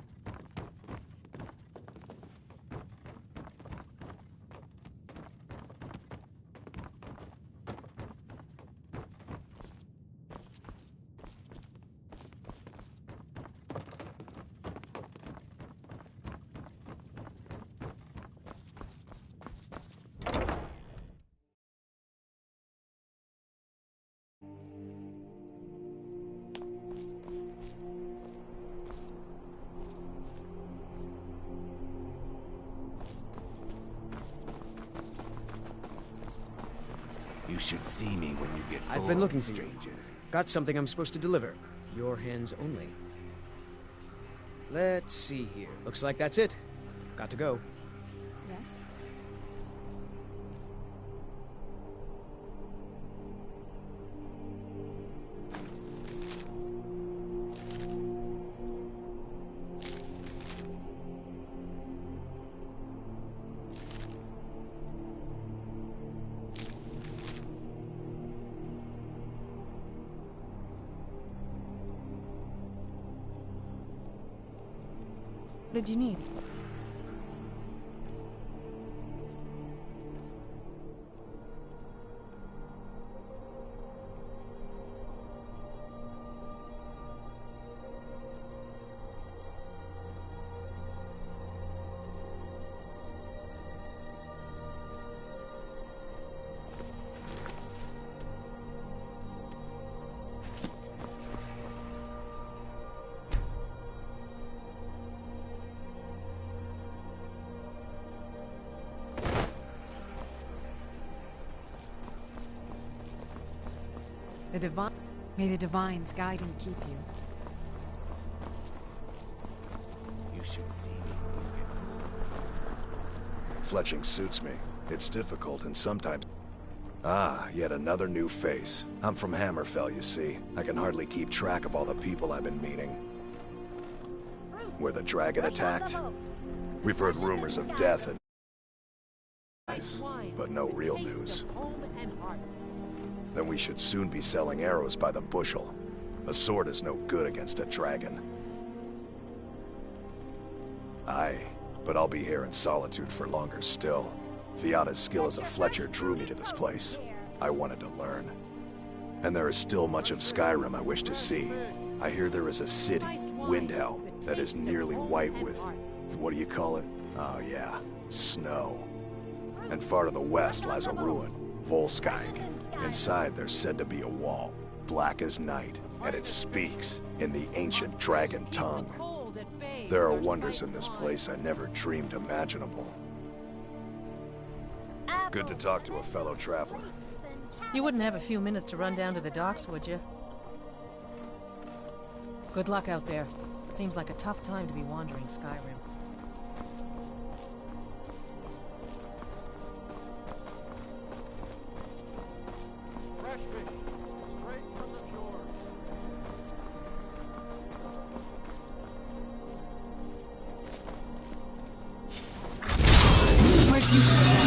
You should see me when you get I've bored, been looking for you. stranger. Got something I'm supposed to deliver. Your hands only. Let's see here. Looks like that's it. Got to go. Yes? What did you need? May the divines guide and keep you. You should see me when you get bored. Fletching suits me. It's difficult and sometimes... Ah, yet another new face. I'm from Hammerfell, you see. I can hardly keep track of all the people I've been meeting. Where the dragon attacked? We've heard rumors of death and... but no real news. Then we should soon be selling arrows by the bushel. A sword is no good against a dragon. Aye, but I'll be here in solitude for longer still. Fiata's skill as a Fletcher drew me to this place. I wanted to learn. And there is still much of Skyrim I wish to see. I hear there is a city, Windhell, that is nearly white with... what do you call it? Oh yeah, snow. And far to the west lies a ruin, Volskag. Inside there's said to be a wall, black as night, and it speaks in the ancient dragon tongue. There are wonders in this place I never dreamed imaginable. Good to talk to a fellow traveler. You wouldn't have a few minutes to run down to the docks, would you? Good luck out there. Seems like a tough time to be wandering Skyrim. Fresh fish, straight from the fjord. Where'd you get that?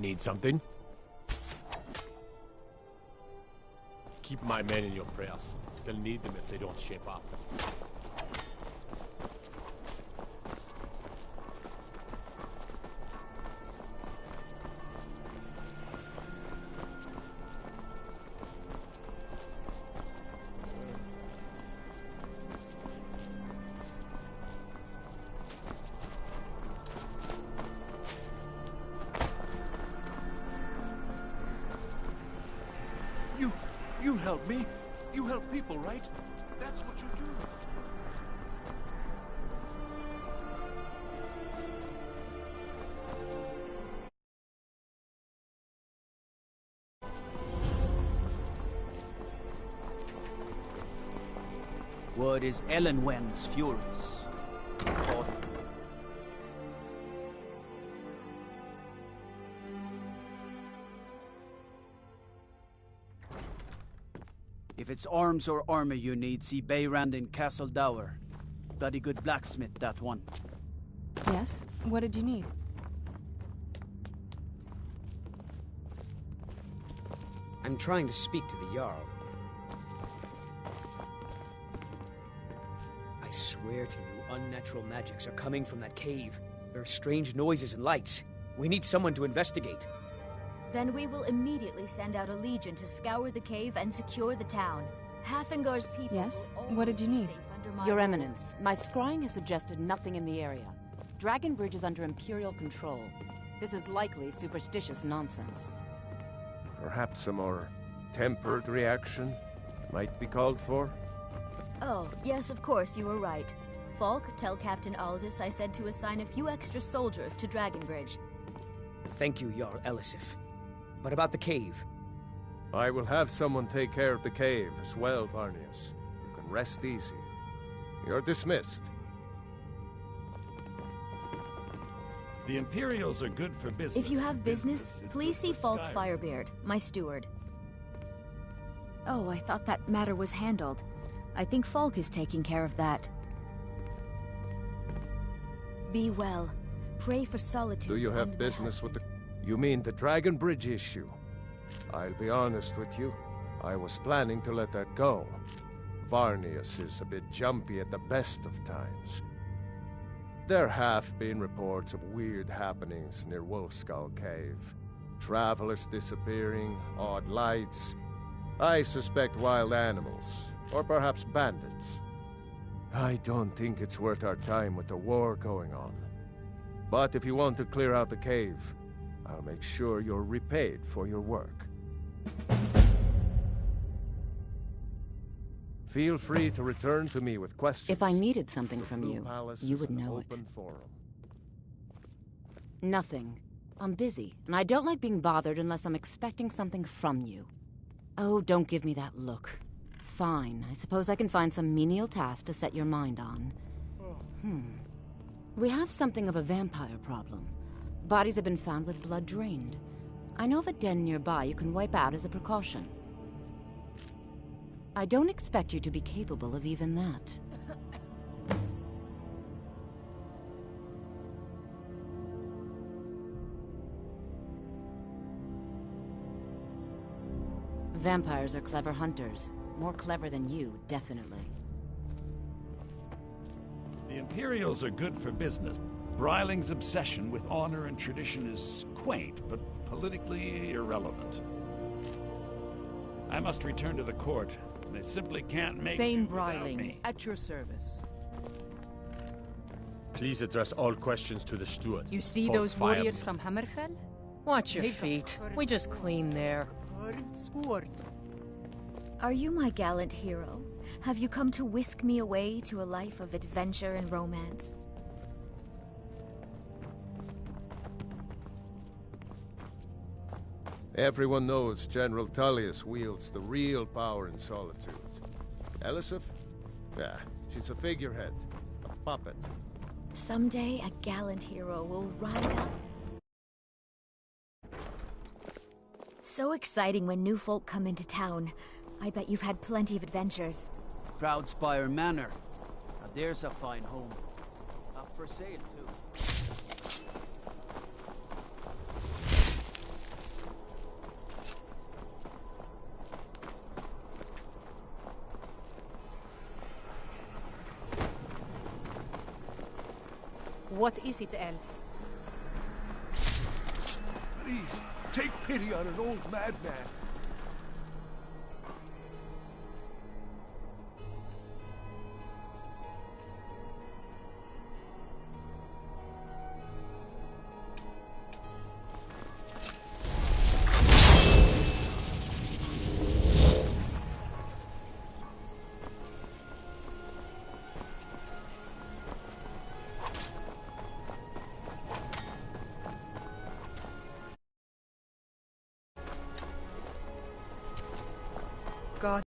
Need something? Keep my men in your prayers. They'll need them if they don't shape up. You help me. You help people, right? That's what you do. Word is Ellenwen's furious. Taught If it's arms or armor you need, see Bayrand in Castle Dower. Bloody good blacksmith, that one. Yes? What did you need? I'm trying to speak to the Jarl. I swear to you, unnatural magics are coming from that cave. There are strange noises and lights. We need someone to investigate. Then we will immediately send out a legion to scour the cave and secure the town. Halfingar's people. Yes? What did you need? Your Eminence, my scrying has suggested nothing in the area. Dragonbridge is under Imperial control. This is likely superstitious nonsense. Perhaps a more tempered reaction might be called for? Oh, yes, of course, you were right. Falk, tell Captain Aldous I said to assign a few extra soldiers to Dragonbridge. Thank you, Jarl Elisif. But about the cave? I will have someone take care of the cave as well, Varnius. You can rest easy. You're dismissed. The Imperials are good for business. If you have business, please see Falk Firebeard, my steward. Oh, I thought that matter was handled. I think Falk is taking care of that. Be well. Pray for solitude. Do you have business with the... You mean the Dragonbridge issue? I'll be honest with you. I was planning to let that go. Varnius is a bit jumpy at the best of times. There have been reports of weird happenings near Wolfskull Cave. Travelers disappearing, odd lights. I suspect wild animals, or perhaps bandits. I don't think it's worth our time with the war going on. But if you want to clear out the cave, I'll make sure you're repaid for your work. Feel free to return to me with questions. If I needed something from you, you would know it. Nothing. I'm busy, and I don't like being bothered unless I'm expecting something from you. Oh, don't give me that look. Fine, I suppose I can find some menial task to set your mind on. We have something of a vampire problem. Bodies have been found with blood drained. I know of a den nearby you can wipe out as a precaution. I don't expect you to be capable of even that. Vampires are clever hunters. More clever than you, definitely. The Imperials are good for business. Bryling's obsession with honor and tradition is quaint, but politically irrelevant. I must return to the court. They simply can't make Thane do without Bryling, me. at your service. Please address all questions to the steward. You see For those fire- warriors from Hammerfell? Watch your feet. We just clean there. Are you my gallant hero? Have you come to whisk me away to a life of adventure and romance? Everyone knows General Tullius wields the real power in Solitude. Elisif? Yeah, she's a figurehead, a puppet. Someday a gallant hero will ride up. So exciting when new folk come into town. I bet you've had plenty of adventures. Proudspire Manor. Now there's a fine home. Up for sale, too. What is it, Elf? Please, take pity on an old madman. God.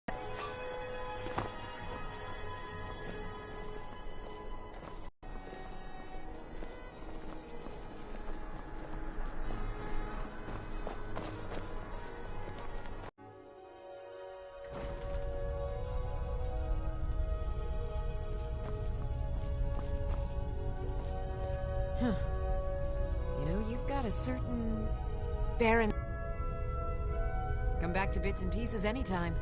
Huh. You know, you've got a certain... barren... Come back to bits and pieces anytime.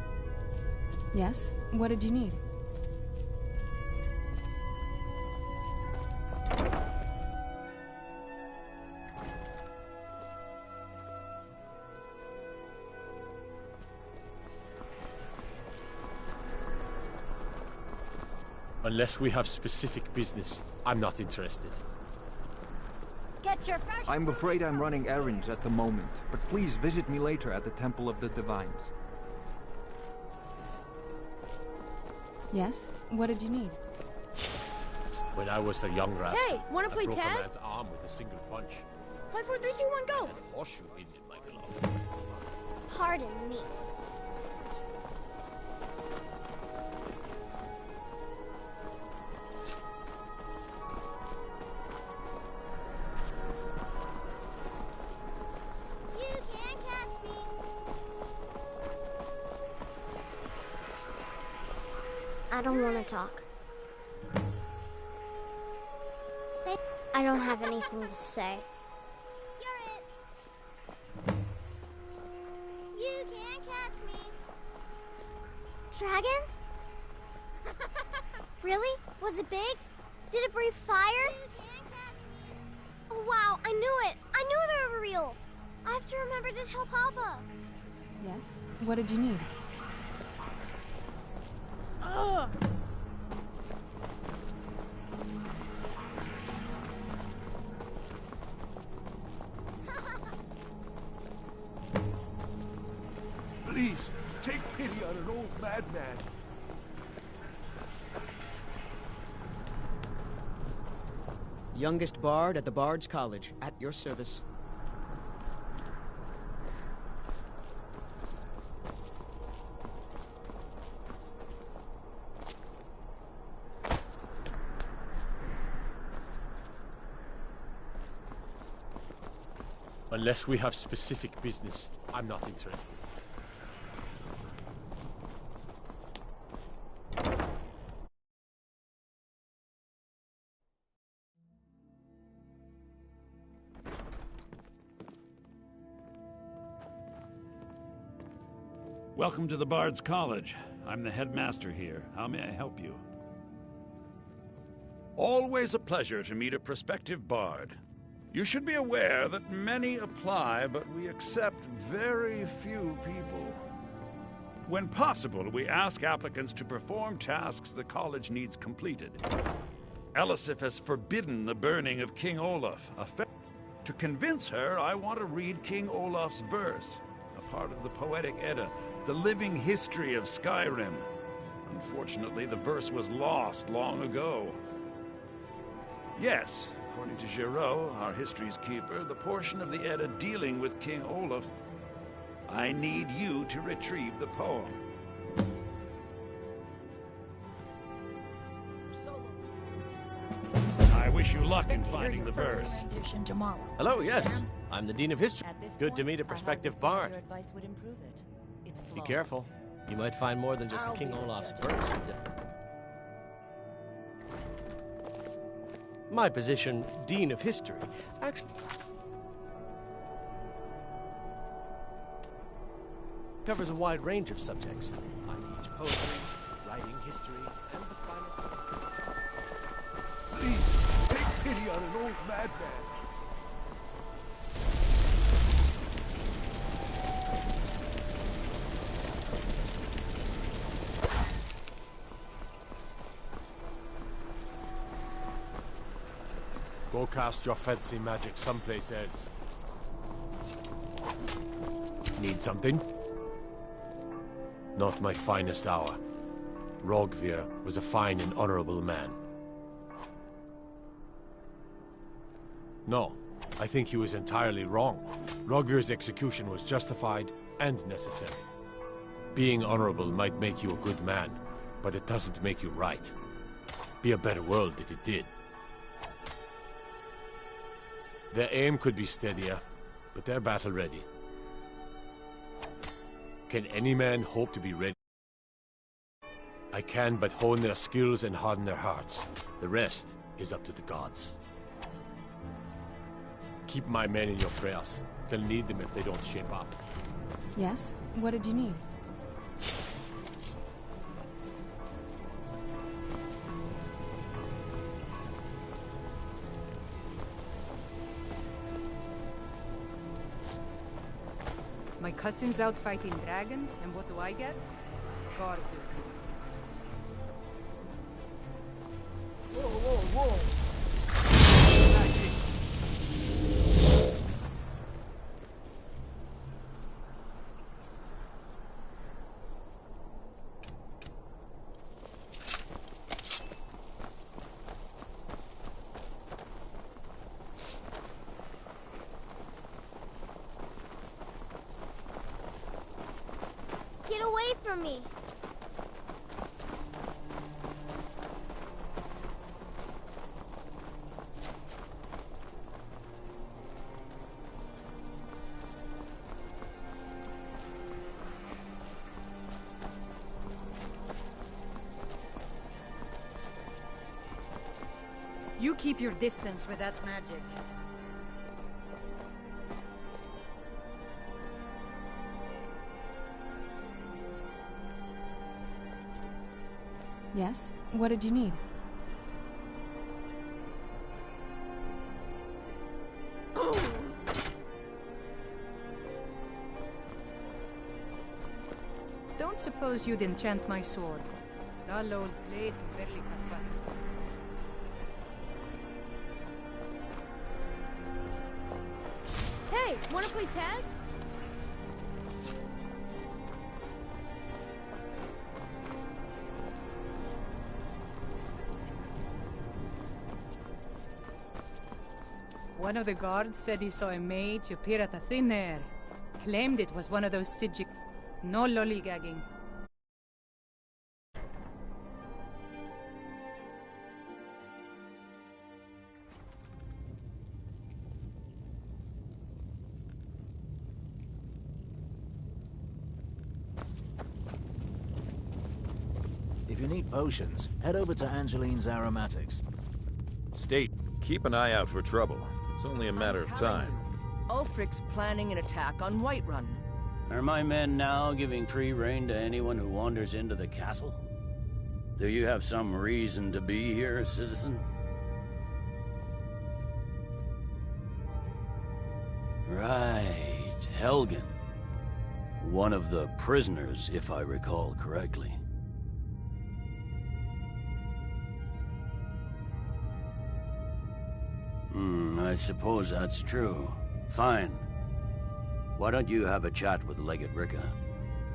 Yes? What did you need? Unless we have specific business, I'm not interested. Get your fresh... I'm afraid I'm running errands at the moment, but please visit me later at the Temple of the Divines. Yes? What did you need? When I was a young rascal, Hey, wanna play I broke tag? a man's arm with a single punch. 5, 4, 3, 2, 1, go! And a horseshoe pinned in my glove. Pardon me. You can't catch me. I don't want to talk. I don't have anything to say. You're it. You can't catch me. Dragon? Really? Was it big? Did it breathe fire? You can't catch me. Oh wow, I knew it. I knew they were real. I have to remember to tell Papa. Yes? What did you need? Ugh. Please, take pity on an old madman. Youngest bard at the Bard's College, at your service. Unless we have specific business, I'm not interested. Welcome to the Bard's College. I'm the headmaster here. How may I help you? Always a pleasure to meet a prospective bard. You should be aware that many apply, but we accept very few people. When possible, we ask applicants to perform tasks the college needs completed. Elisif has forbidden the burning of King Olaf. To convince her, I want to read King Olaf's verse, a part of the Poetic Edda, the living history of Skyrim. Unfortunately, the verse was lost long ago. Yes, according to Giraud, our history's keeper, the portion of the Edda dealing with King Olaf, I need you to retrieve the poem. I wish you luck in finding the verse. Hello, yes. I'm the Dean of History. Good to meet a prospective bard. Be careful. You might find more than just King Olaf's verse. My position, Dean of History, actually covers a wide range of subjects. I teach poetry, writing history, and the finer... Please, take pity on an old madman. Go cast your fancy magic someplace else. Need something? Not my finest hour. Rogvir was a fine and honorable man. No, I think he was entirely wrong. Rogvir's execution was justified and necessary. Being honorable might make you a good man, but it doesn't make you right. Be a better world if it did. Their aim could be steadier, but they're battle-ready. Can any man hope to be ready? I can but hone their skills and harden their hearts. The rest is up to the gods. Keep my men in your prayers. They'll need them if they don't shape up. Yes? What did you need? My cousin's out fighting dragons, and what do I get? God. Whoa, whoa, whoa! Get away from me! You keep your distance with that magic. Yes? What did you need? Don't suppose you'd enchant my sword. Dull old blade barely cut back. Hey, wanna play tag? One of the guards said he saw a mage appear at a thin air. Claimed it was one of those Sijic. No lollygagging. If you need potions, head over to Angeline's Aromatics. Keep an eye out for trouble. It's only a matter of time. Ulfric's planning an attack on Whiterun. Are my men now giving free rein to anyone who wanders into the castle? Do you have some reason to be here, citizen? Right, Helgen. One of the prisoners, if I recall correctly. I suppose that's true. Fine. Why don't you have a chat with Legate Ricka?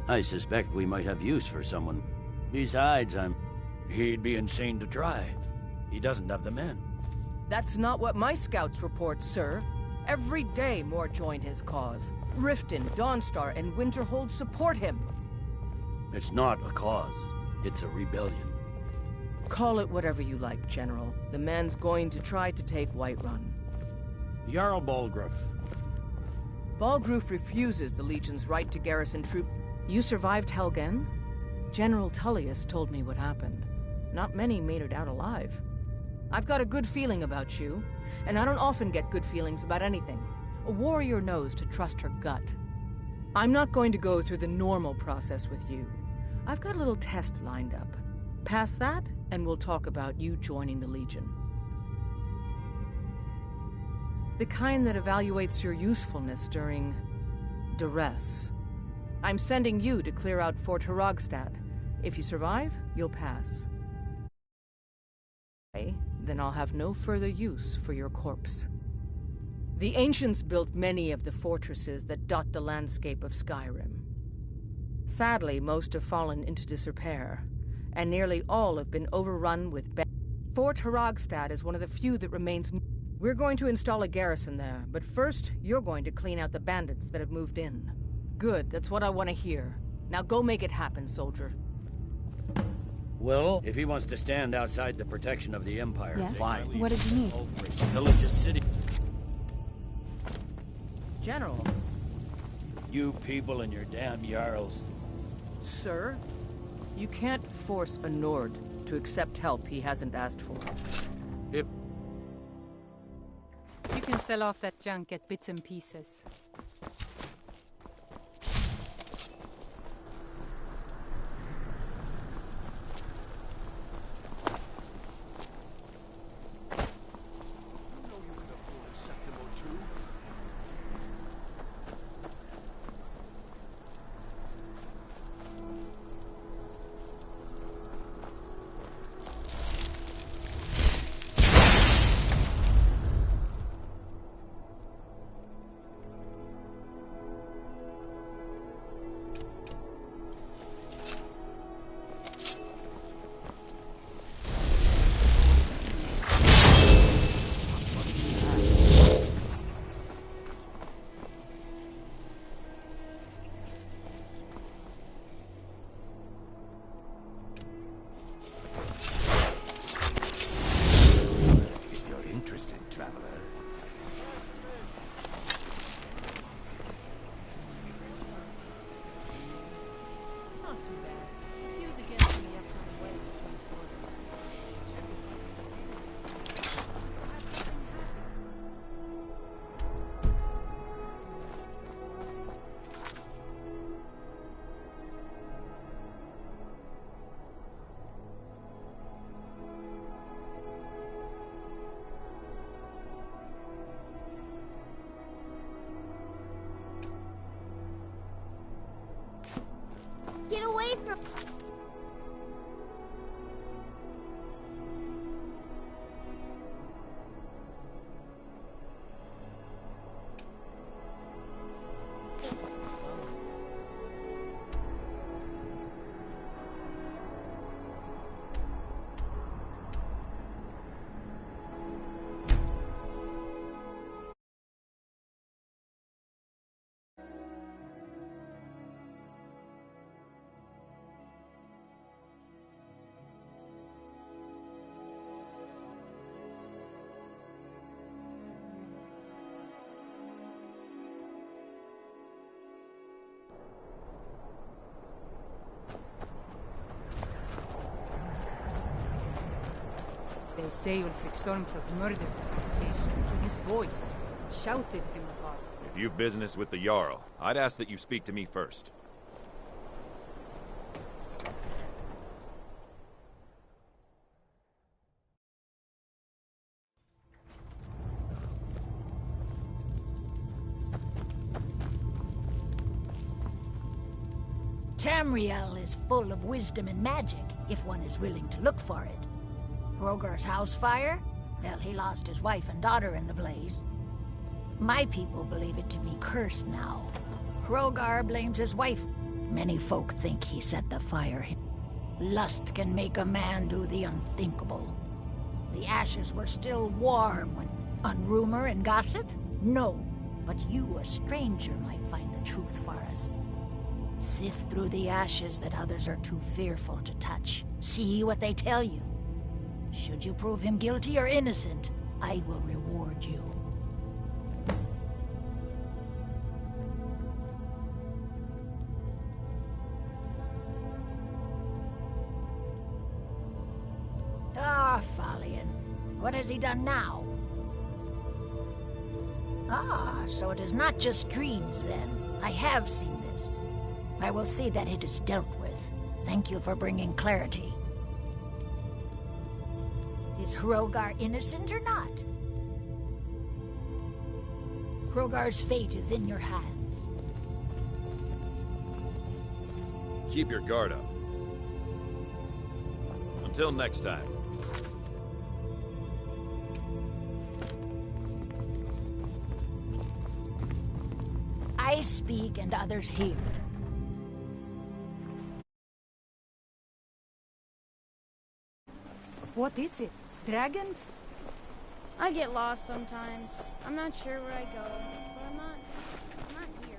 I suspect we might have use for someone. Besides, he'd be insane to try. He doesn't have the men. That's not what my scouts report, sir. Every day more join his cause. Riften, Dawnstar, and Winterhold support him. It's not a cause. It's a rebellion. Call it whatever you like, General. The man's going to try to take Whiterun. Jarl Balgruuf. Balgruuf refuses the Legion's right to garrison troops. You survived Helgen? General Tullius told me what happened. Not many made it out alive. I've got a good feeling about you, and I don't often get good feelings about anything. A warrior knows to trust her gut. I'm not going to go through the normal process with you. I've got a little test lined up. Pass that, and we'll talk about you joining the Legion. The kind that evaluates your usefulness during duress. I'm sending you to clear out Fort Herogstad. If you survive, you'll pass. Then I'll have no further use for your corpse. The ancients built many of the fortresses that dot the landscape of Skyrim. Sadly, most have fallen into disrepair, and nearly all have been overrun with Fort Herogstad is one of the few that remains. We're going to install a garrison there, but first, you're going to clean out the bandits that have moved in. Good, that's what I want to hear. Now go make it happen, soldier. Well, if he wants to stand outside the protection of the Empire, yes? Fine. What did you need? Pillage a city. General. You people and your damn Jarls. Sir, you can't force a Nord to accept help he hasn't asked for. If... You can sell off that junk at bits and pieces. Get away from... They say Ulfric Stormcloak murdered him with his voice, shouted him apart. If you've business with the Jarl, I'd ask that you speak to me first. Tamriel is full of wisdom and magic, if one is willing to look for it. Hrogar's house fire? Well, he lost his wife and daughter in the blaze. My people believe it to be cursed now. Hrogar blames his wife. Many folk think he set the fire. Lust can make a man do the unthinkable. The ashes were still warm when... On rumor and gossip? No, but you, a stranger, might find the truth for us. Sift through the ashes that others are too fearful to touch. See what they tell you. Should you prove him guilty or innocent, I will reward you. Ah, Falion. What has he done now? Ah, so it is not just dreams, then. I have seen this. I will see that it is dealt with. Thank you for bringing clarity. Is Hrogar innocent or not? Hrogar's fate is in your hands. Keep your guard up. Until next time. I speak and others hear. What is it? Dragons? I get lost sometimes. I'm not sure where I go, but I'm not here.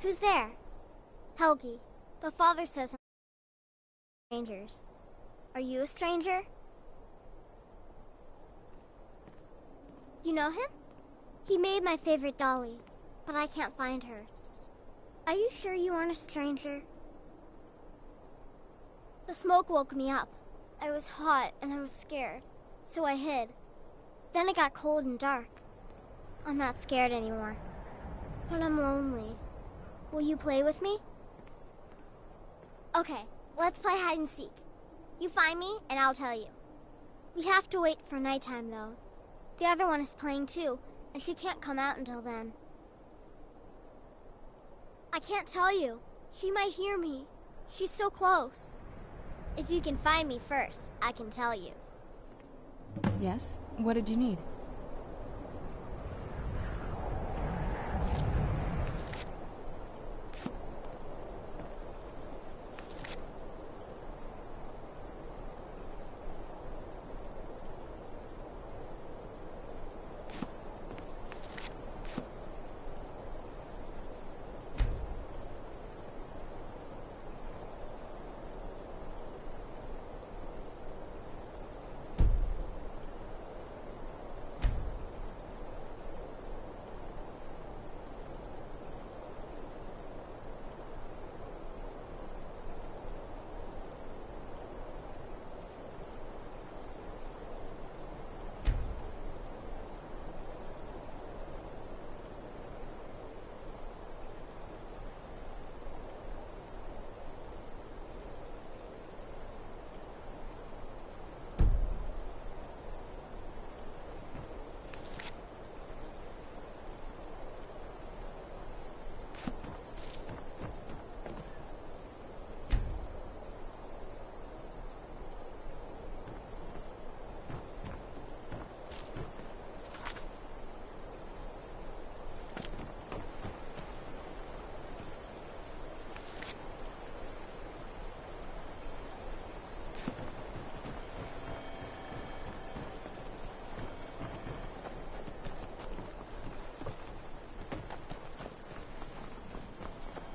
Who's there? Helgi. But Father says I'm strangers. Are you a stranger? You know him? He made my favorite dolly, but I can't find her. Are you sure you aren't a stranger? The smoke woke me up. I was hot and I was scared, so I hid. Then it got cold and dark. I'm not scared anymore, but I'm lonely. Will you play with me? Okay, let's play hide and seek. You find me and I'll tell you. We have to wait for nighttime though. The other one is playing too, and she can't come out until then. I can't tell you. She might hear me. She's so close. If you can find me first, I can tell you. Yes? What did you need?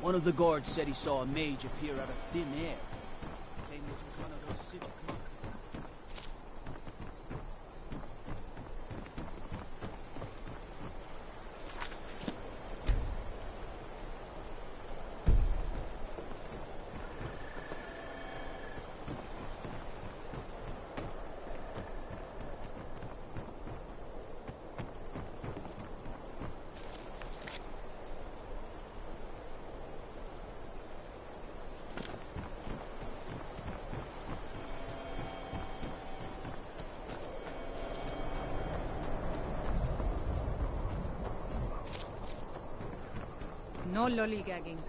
One of the guards said he saw a mage appear out of thin air. Claimed it was one of those civic monks. No lollygagging.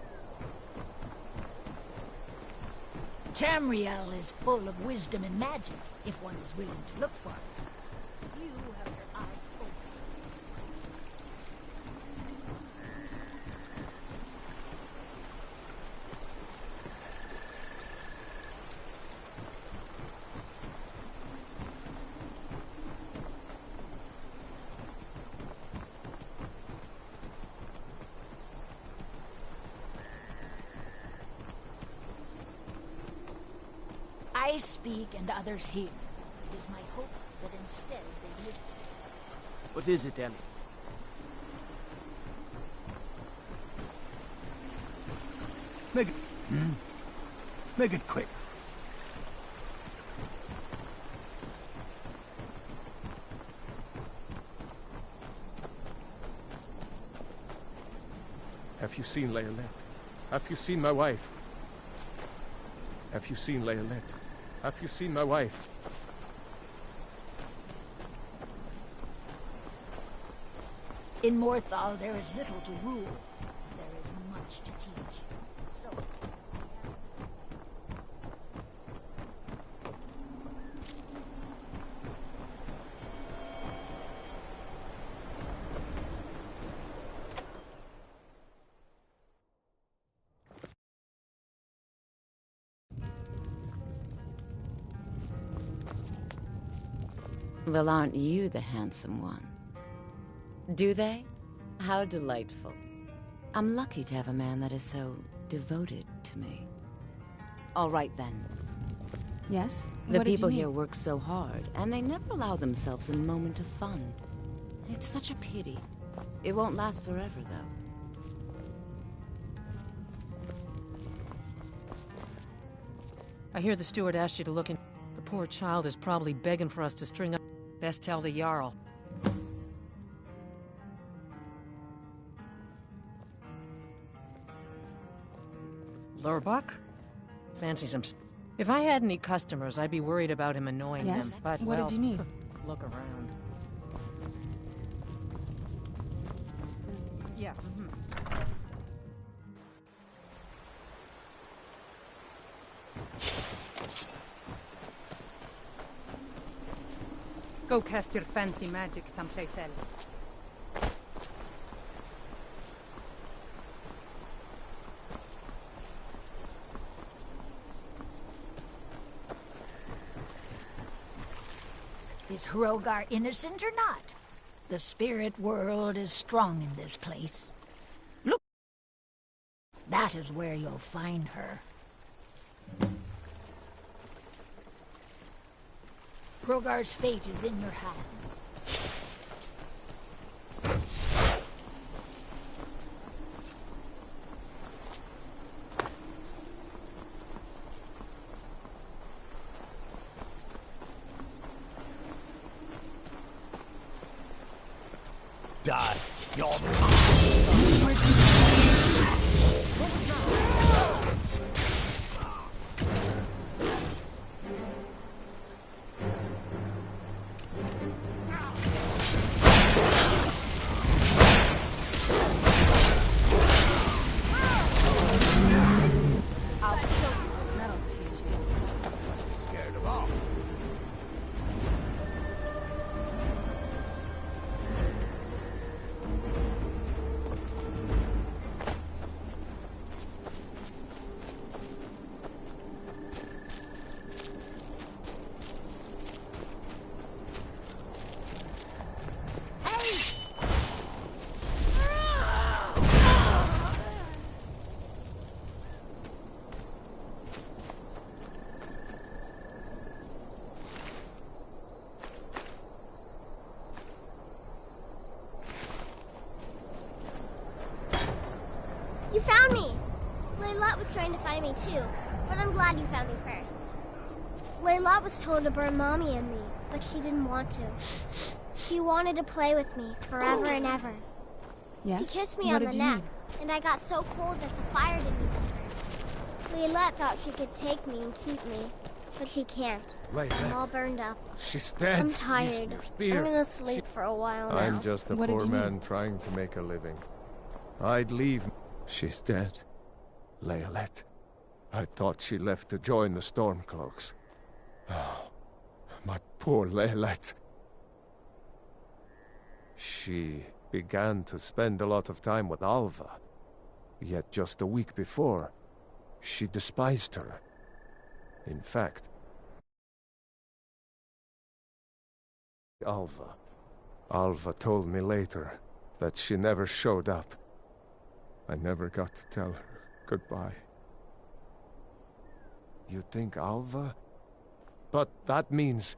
Tamriel is full of wisdom and magic, if one is willing to look for it. You have your eyes open. I speak and others hear. It is my hope that instead they listen. What is it, Elf? Make it quick. Have you seen Leoleth? Have you seen my wife? Have you seen Leolette? Have you seen my wife? In Morthal, there is little to rule. There is much to teach. So... Well, aren't you the handsome one? Do they? How delightful. I'm lucky to have a man that is so devoted to me. All right, then. Yes? The What did you people need? here work so hard, and they never allow themselves a moment of fun. It's such a pity. It won't last forever, though. I hear the steward asked you to look in. The poor child is probably begging for us to string up. Best tell the Jarl. Lurbuck? Fancies him. If I had any customers, I'd be worried about him annoying Yes? them. But, What well, did you need? Look around. Yeah. Go cast your fancy magic someplace else. Is Hrogar innocent or not? The spirit world is strong in this place. Look! That is where you'll find her. Hrogar's fate is in your hands. Die. You're I'll kill you. That'll teach you. scared of all. You found me! Leylot was trying to find me too, but I'm glad you found me first. Leylot was told to burn Mommy and me, but she didn't want to. She wanted to play with me forever and ever. Yes? She kissed me What on did the you neck, need? and I got so cold that the fire didn't even burn. Leylot thought she could take me and keep me, but she can't. Leylot. I'm all burned up. She's dead. I'm tired. I'm gonna sleep for a while now. I'm just a What did poor you man trying to make a living. I'd leave. She's dead. Leolette. I thought she left to join the Stormcloaks. Oh, my poor Leolette. She began to spend a lot of time with Alva. Yet just a week before, she despised her. In fact, Alva told me later that she never showed up. I never got to tell her goodbye. You think Alva? But that means...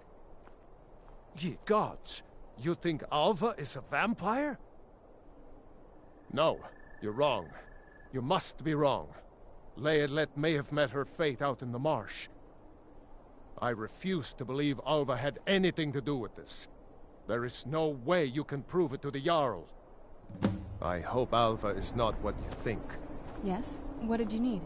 Ye gods! You think Alva is a vampire? No, you're wrong. You must be wrong. Leolette may have met her fate out in the marsh. I refuse to believe Alva had anything to do with this. There is no way you can prove it to the Jarl. I hope Alva is not what you think. Yes? What did you need?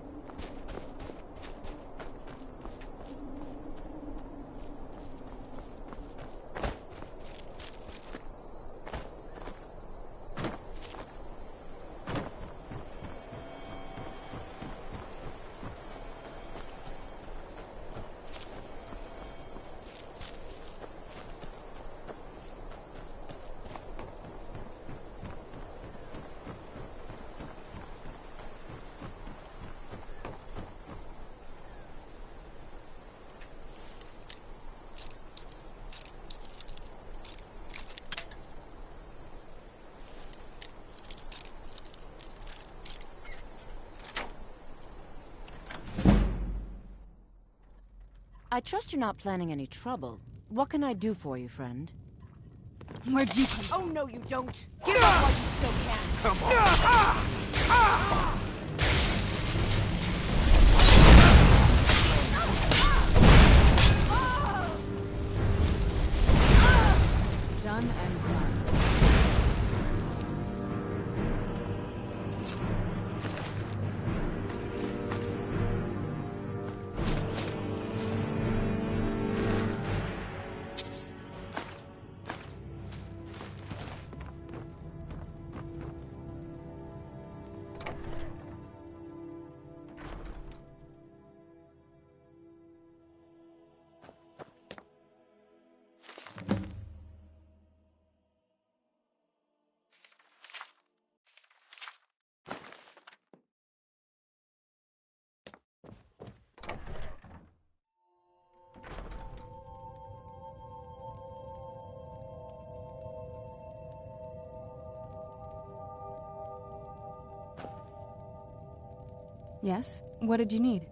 I trust you're not planning any trouble. What can I do for you, friend? Where'd you come Oh, no, you don't. Give up while you still can. Come on. Done and done. Yes? What did you need?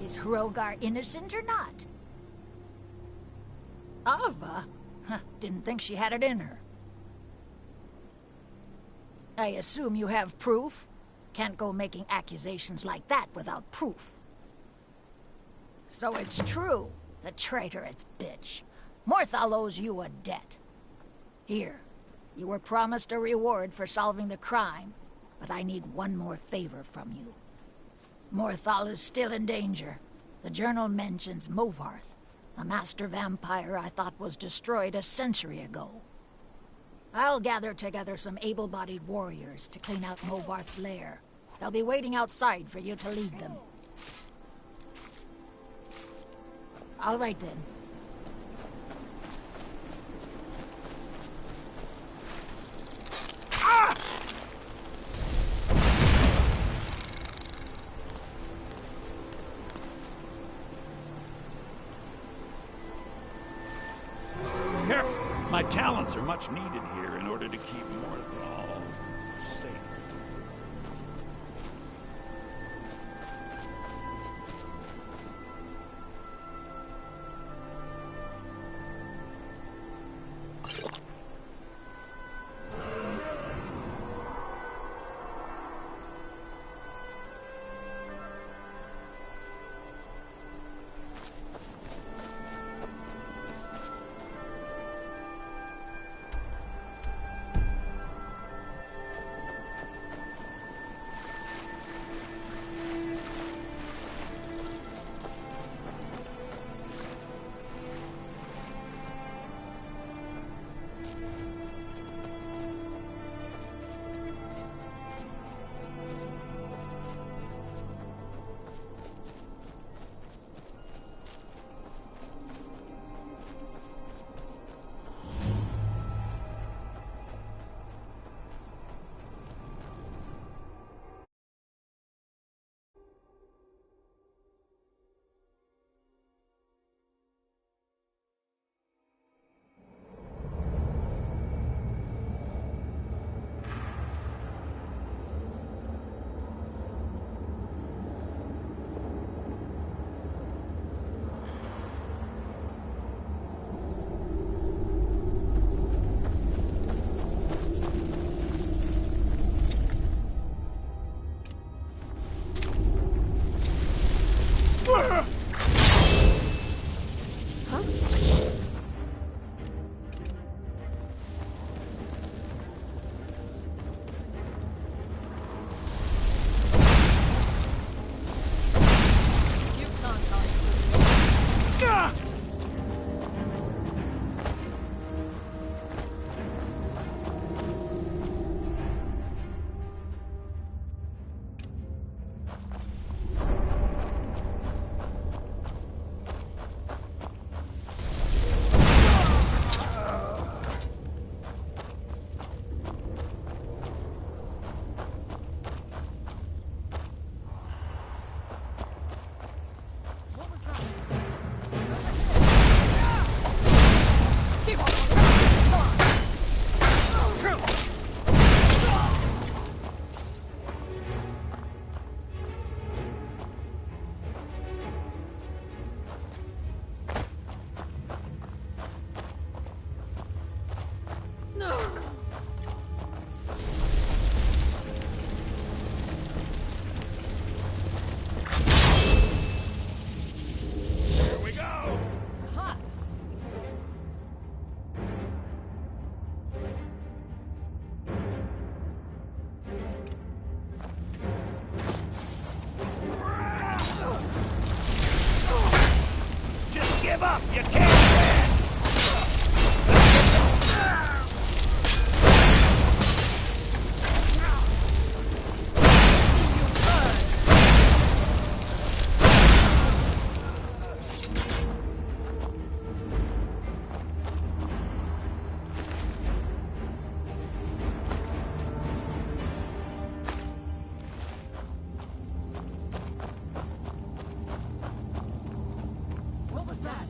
Is Hrogar innocent or not? Ava? Didn't think she had it in her. I assume you have proof? Can't go making accusations like that without proof. So it's true, the traitorous bitch. Morthal owes you a debt. Here, you were promised a reward for solving the crime, but I need one more favor from you. Morthal is still in danger. The journal mentions Movarth, a master vampire I thought was destroyed a century ago. I'll gather together some able-bodied warriors to clean out Movarth's lair. They'll be waiting outside for you to lead them. All right, then. My talents are much needed here in order to keep Morthal safe. huh? Give up! You can't win! What was that?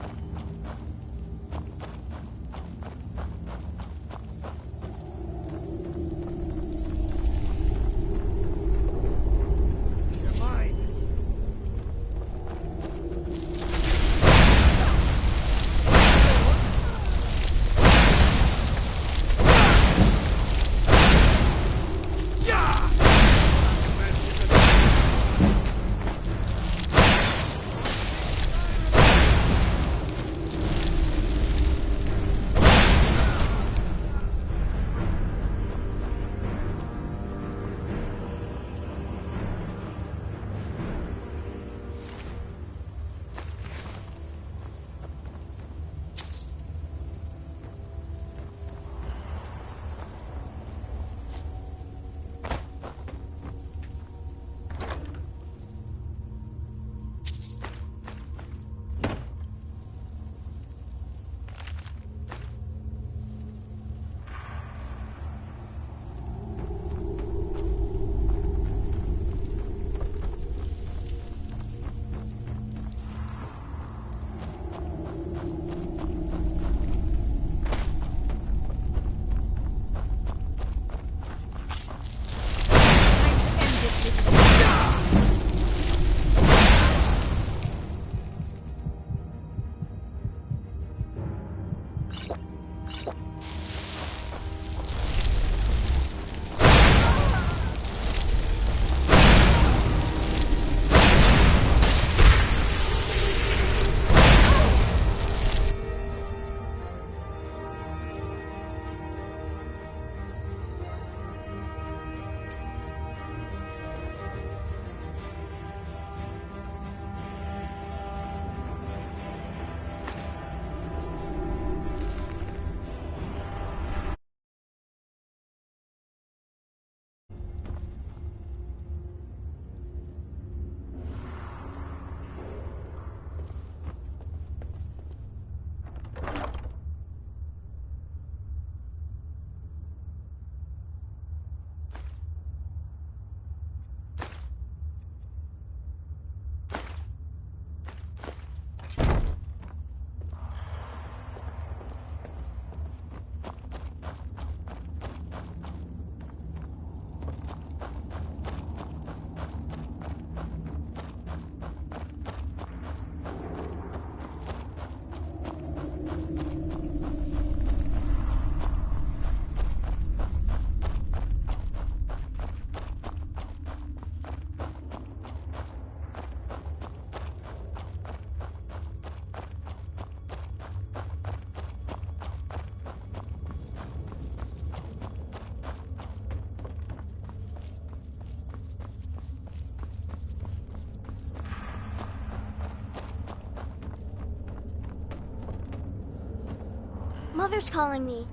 Mother's calling me.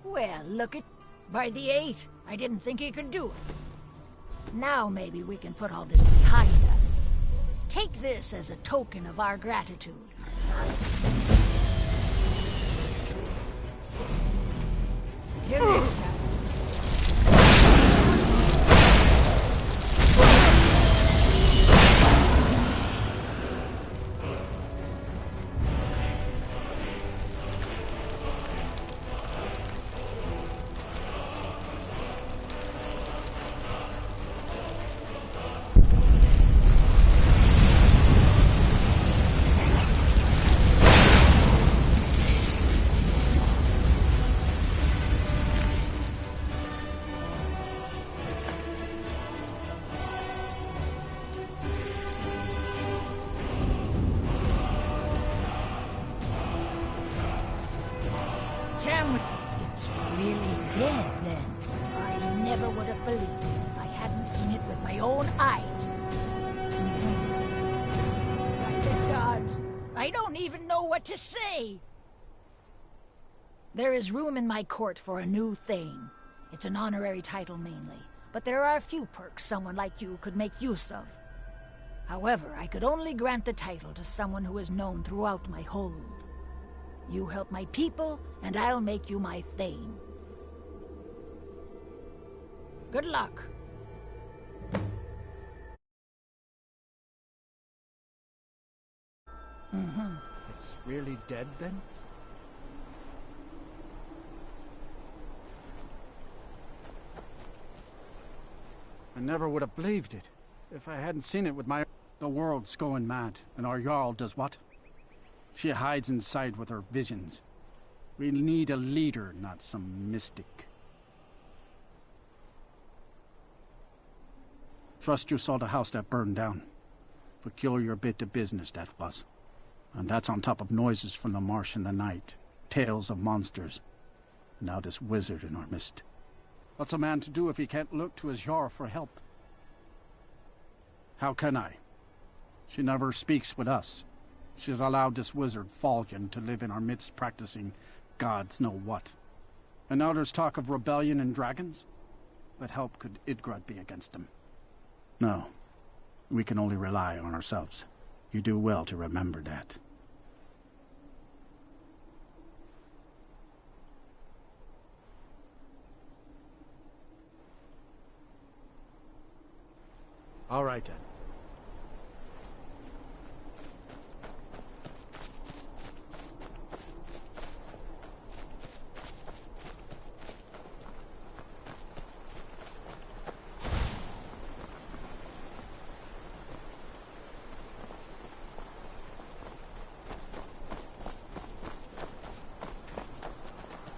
Well, look at... By the 8, I didn't think he could do it. Now maybe we can put all this behind us. Take this as a token of our gratitude. Till next time. It's really dead, then. I never would have believed it if I hadn't seen it with my own eyes. By the gods, I don't even know what to say. There is room in my court for a new thing. It's an honorary title mainly, but there are a few perks someone like you could make use of. However, I could only grant the title to someone who is known throughout my hold. You help my people, and I'll make you my Thane. Good luck. It's really dead, then? I never would have believed it if I hadn't seen it with my... The world's going mad, and our Jarl does what? She hides inside with her visions. We need a leader, not some mystic. Trust you saw the house that burned down. Peculiar bit of business that was. And that's on top of noises from the marsh in the night. Tales of monsters. And now this wizard in our midst. What's a man to do if he can't look to his Jarl for help? How can I? She never speaks with us. She's allowed this wizard, Falcon, to live in our midst practicing gods know what. And now there's talk of rebellion and dragons? What help could Idgrod be against them? No. We can only rely on ourselves. You do well to remember that. All right, then.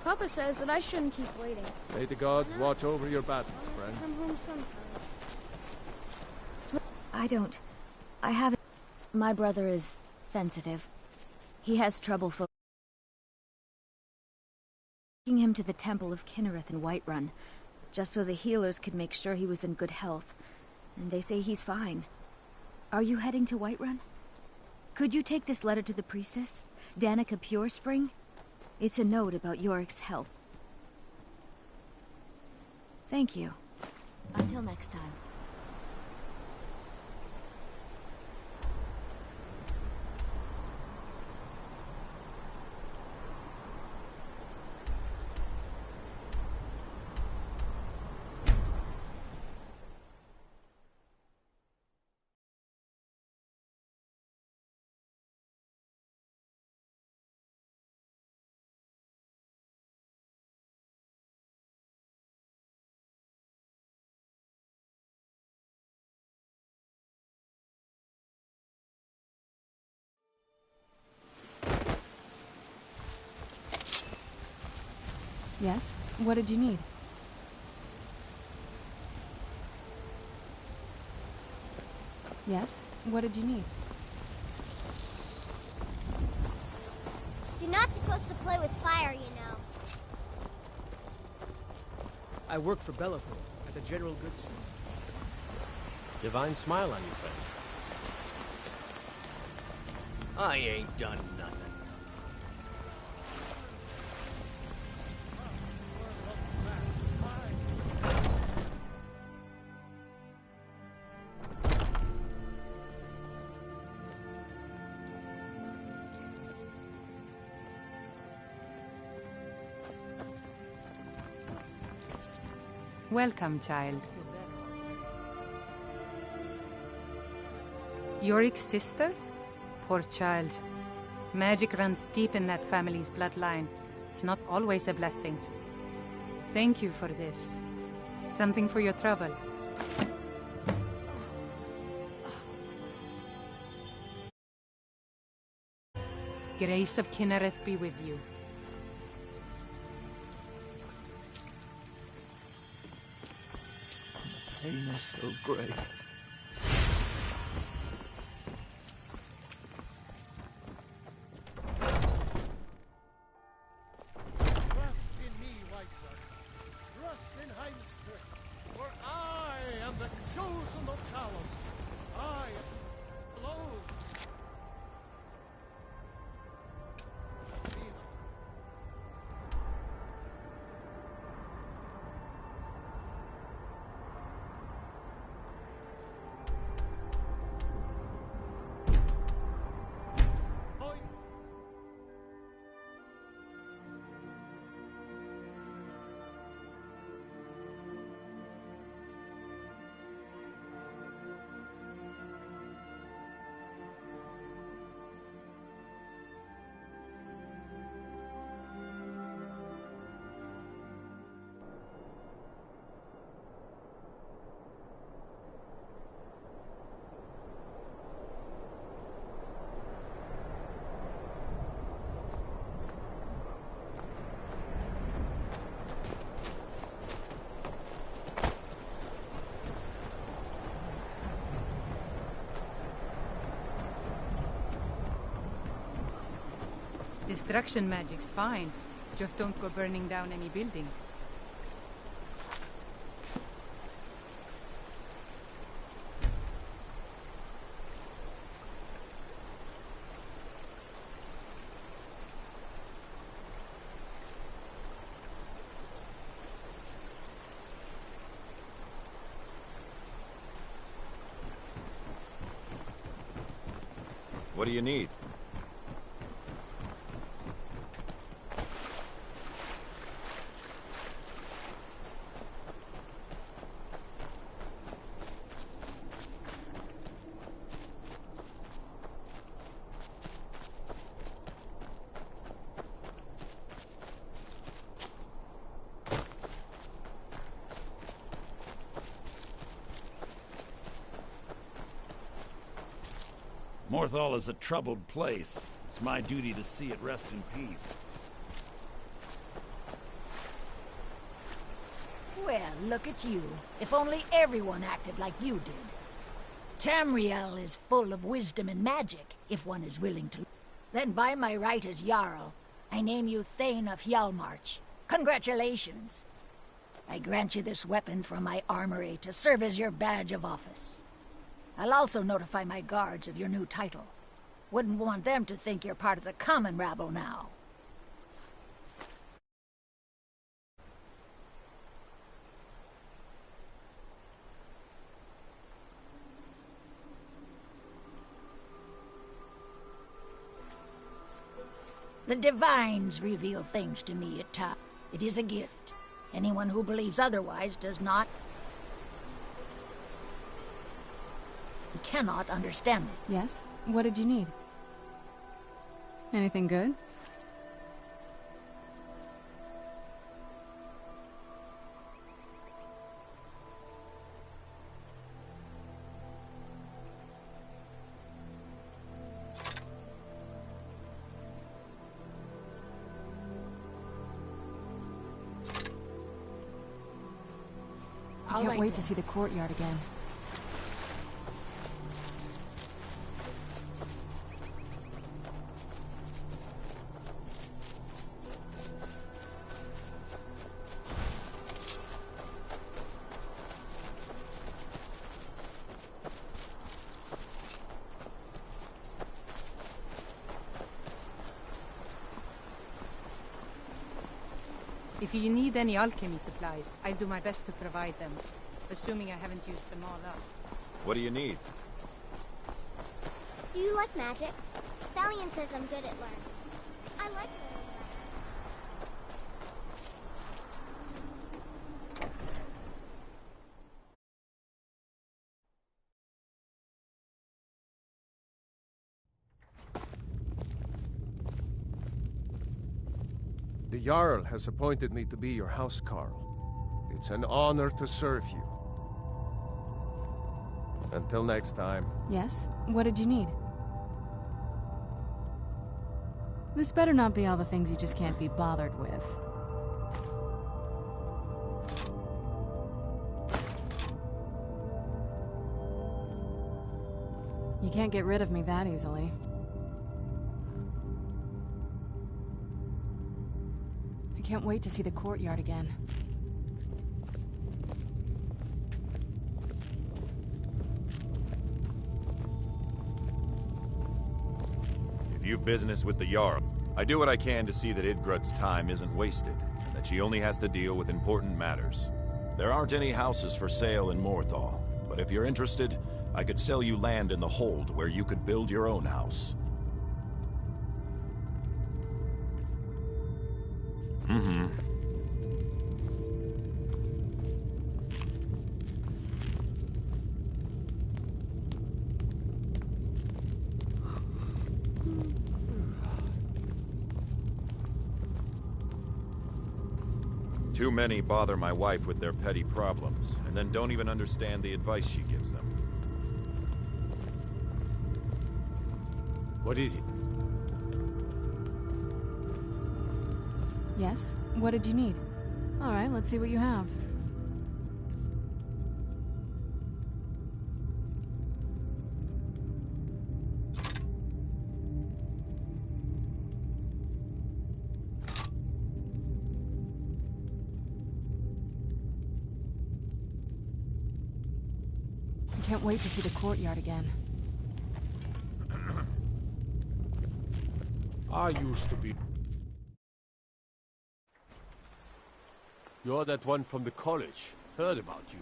Papa says that I shouldn't keep waiting. May the gods watch over your battles, friend. Come home sometime. I haven't... My brother is sensitive. He has trouble taking him to the Temple of Kinnereth in Whiterun, just so the healers could make sure he was in good health. And they say he's fine. Are you heading to Whiterun? Could you take this letter to the priestess, Danica Purespring? It's a note about Yorick's health. Thank you. Until next time. Yes? What did you need? Yes? What did you need? You're not supposed to play with fire, you know. I work for Bellefield at the general goods store. Divine smile on you, friend. I ain't done nothing. Welcome, child. Yorick's sister? Poor child. Magic runs deep in that family's bloodline. It's not always a blessing. Thank you for this. Something for your trouble. Grace of Kinnereth be with you. Pain is so great. Trust in me, Whiterun. Trust in Heimster. For I am the chosen of Talos. I am alone. Destruction magic's fine. Just don't go burning down any buildings. What do you need? Morthal is a troubled place. It's my duty to see it rest in peace. Well, look at you. If only everyone acted like you did. Tamriel is full of wisdom and magic, if one is willing to. Then by my right as Jarl, I name you Thane of Hjalmarch. Congratulations. I grant you this weapon from my armory to serve as your badge of office. I'll also notify my guards of your new title. Wouldn't want them to think you're part of the common rabble now. The Divines reveal things to me at times. It is a gift. Anyone who believes otherwise does not... cannot understand it. Yes? What did you need? Anything good? I can't wait to see the courtyard again. If you need any alchemy supplies, I'll do my best to provide them, assuming I haven't used them all up. What do you need? Do you like magic? Valiant says I'm good at learning. I like learning. The Jarl has appointed me to be your housecarl. It's an honor to serve you. Until next time. Yes? What did you need? This better not be all the things you just can't be bothered with. You can't get rid of me that easily. I can't wait to see the courtyard again. If you've business with the Jarl, I do what I can to see that Idgrud's time isn't wasted, and that she only has to deal with important matters. There aren't any houses for sale in Morthal, but if you're interested, I could sell you land in the Hold where you could build your own house. Mm-hmm. Too many bother my wife with their petty problems, and then don't even understand the advice she gives them. What is it? Yes? What did you need? Alright, let's see what you have. I can't wait to see the courtyard again. I used to be... You're that one from the college. Heard about you.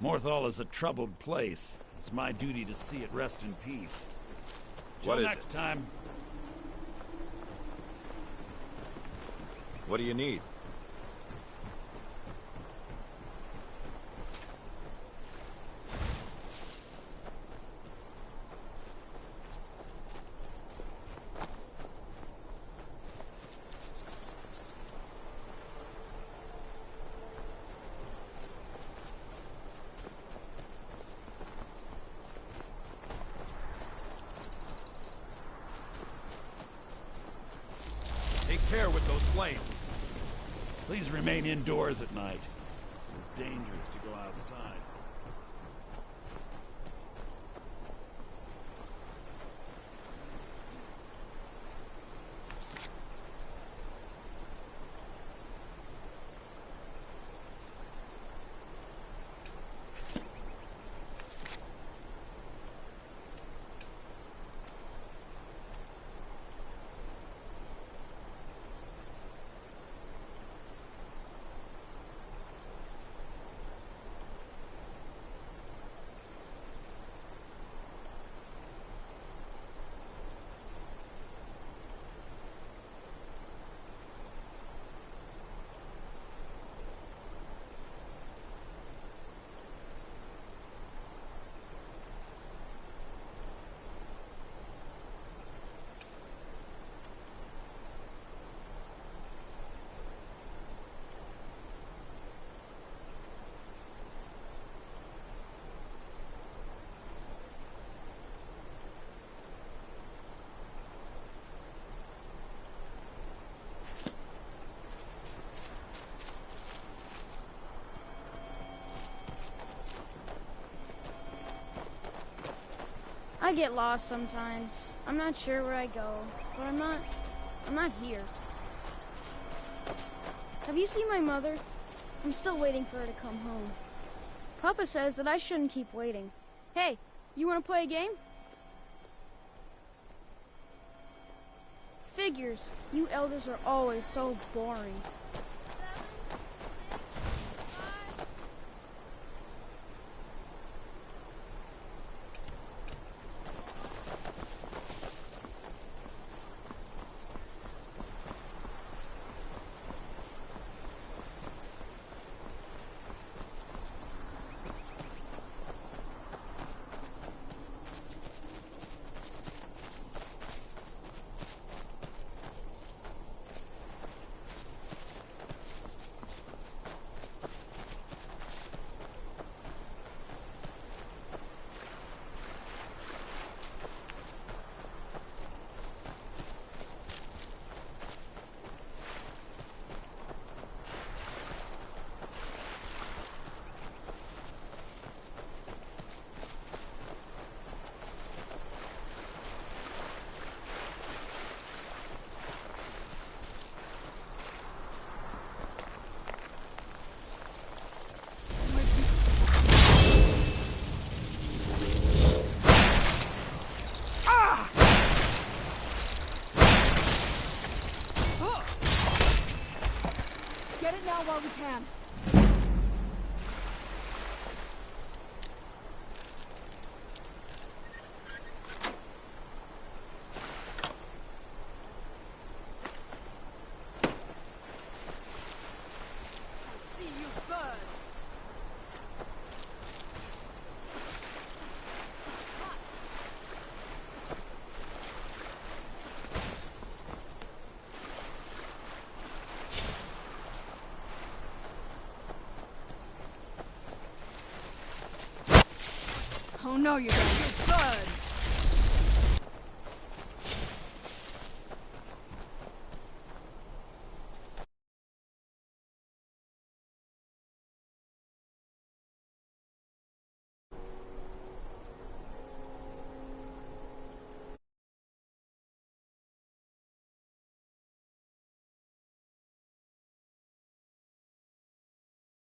Morthal is a troubled place. It's my duty to see it rest in peace. What Till is next it? time. What do you need? Take care with those flames. Please remain indoors at night. It's dangerous to go outside. I get lost sometimes. I'm not sure where I go, but I'm not here. Have you seen my mother? I'm still waiting for her to come home. Papa says that I shouldn't keep waiting. Hey, you want to play a game? Figures. You elders are always so boring. Get it now while we can. I see you burn. Oh no, you don't.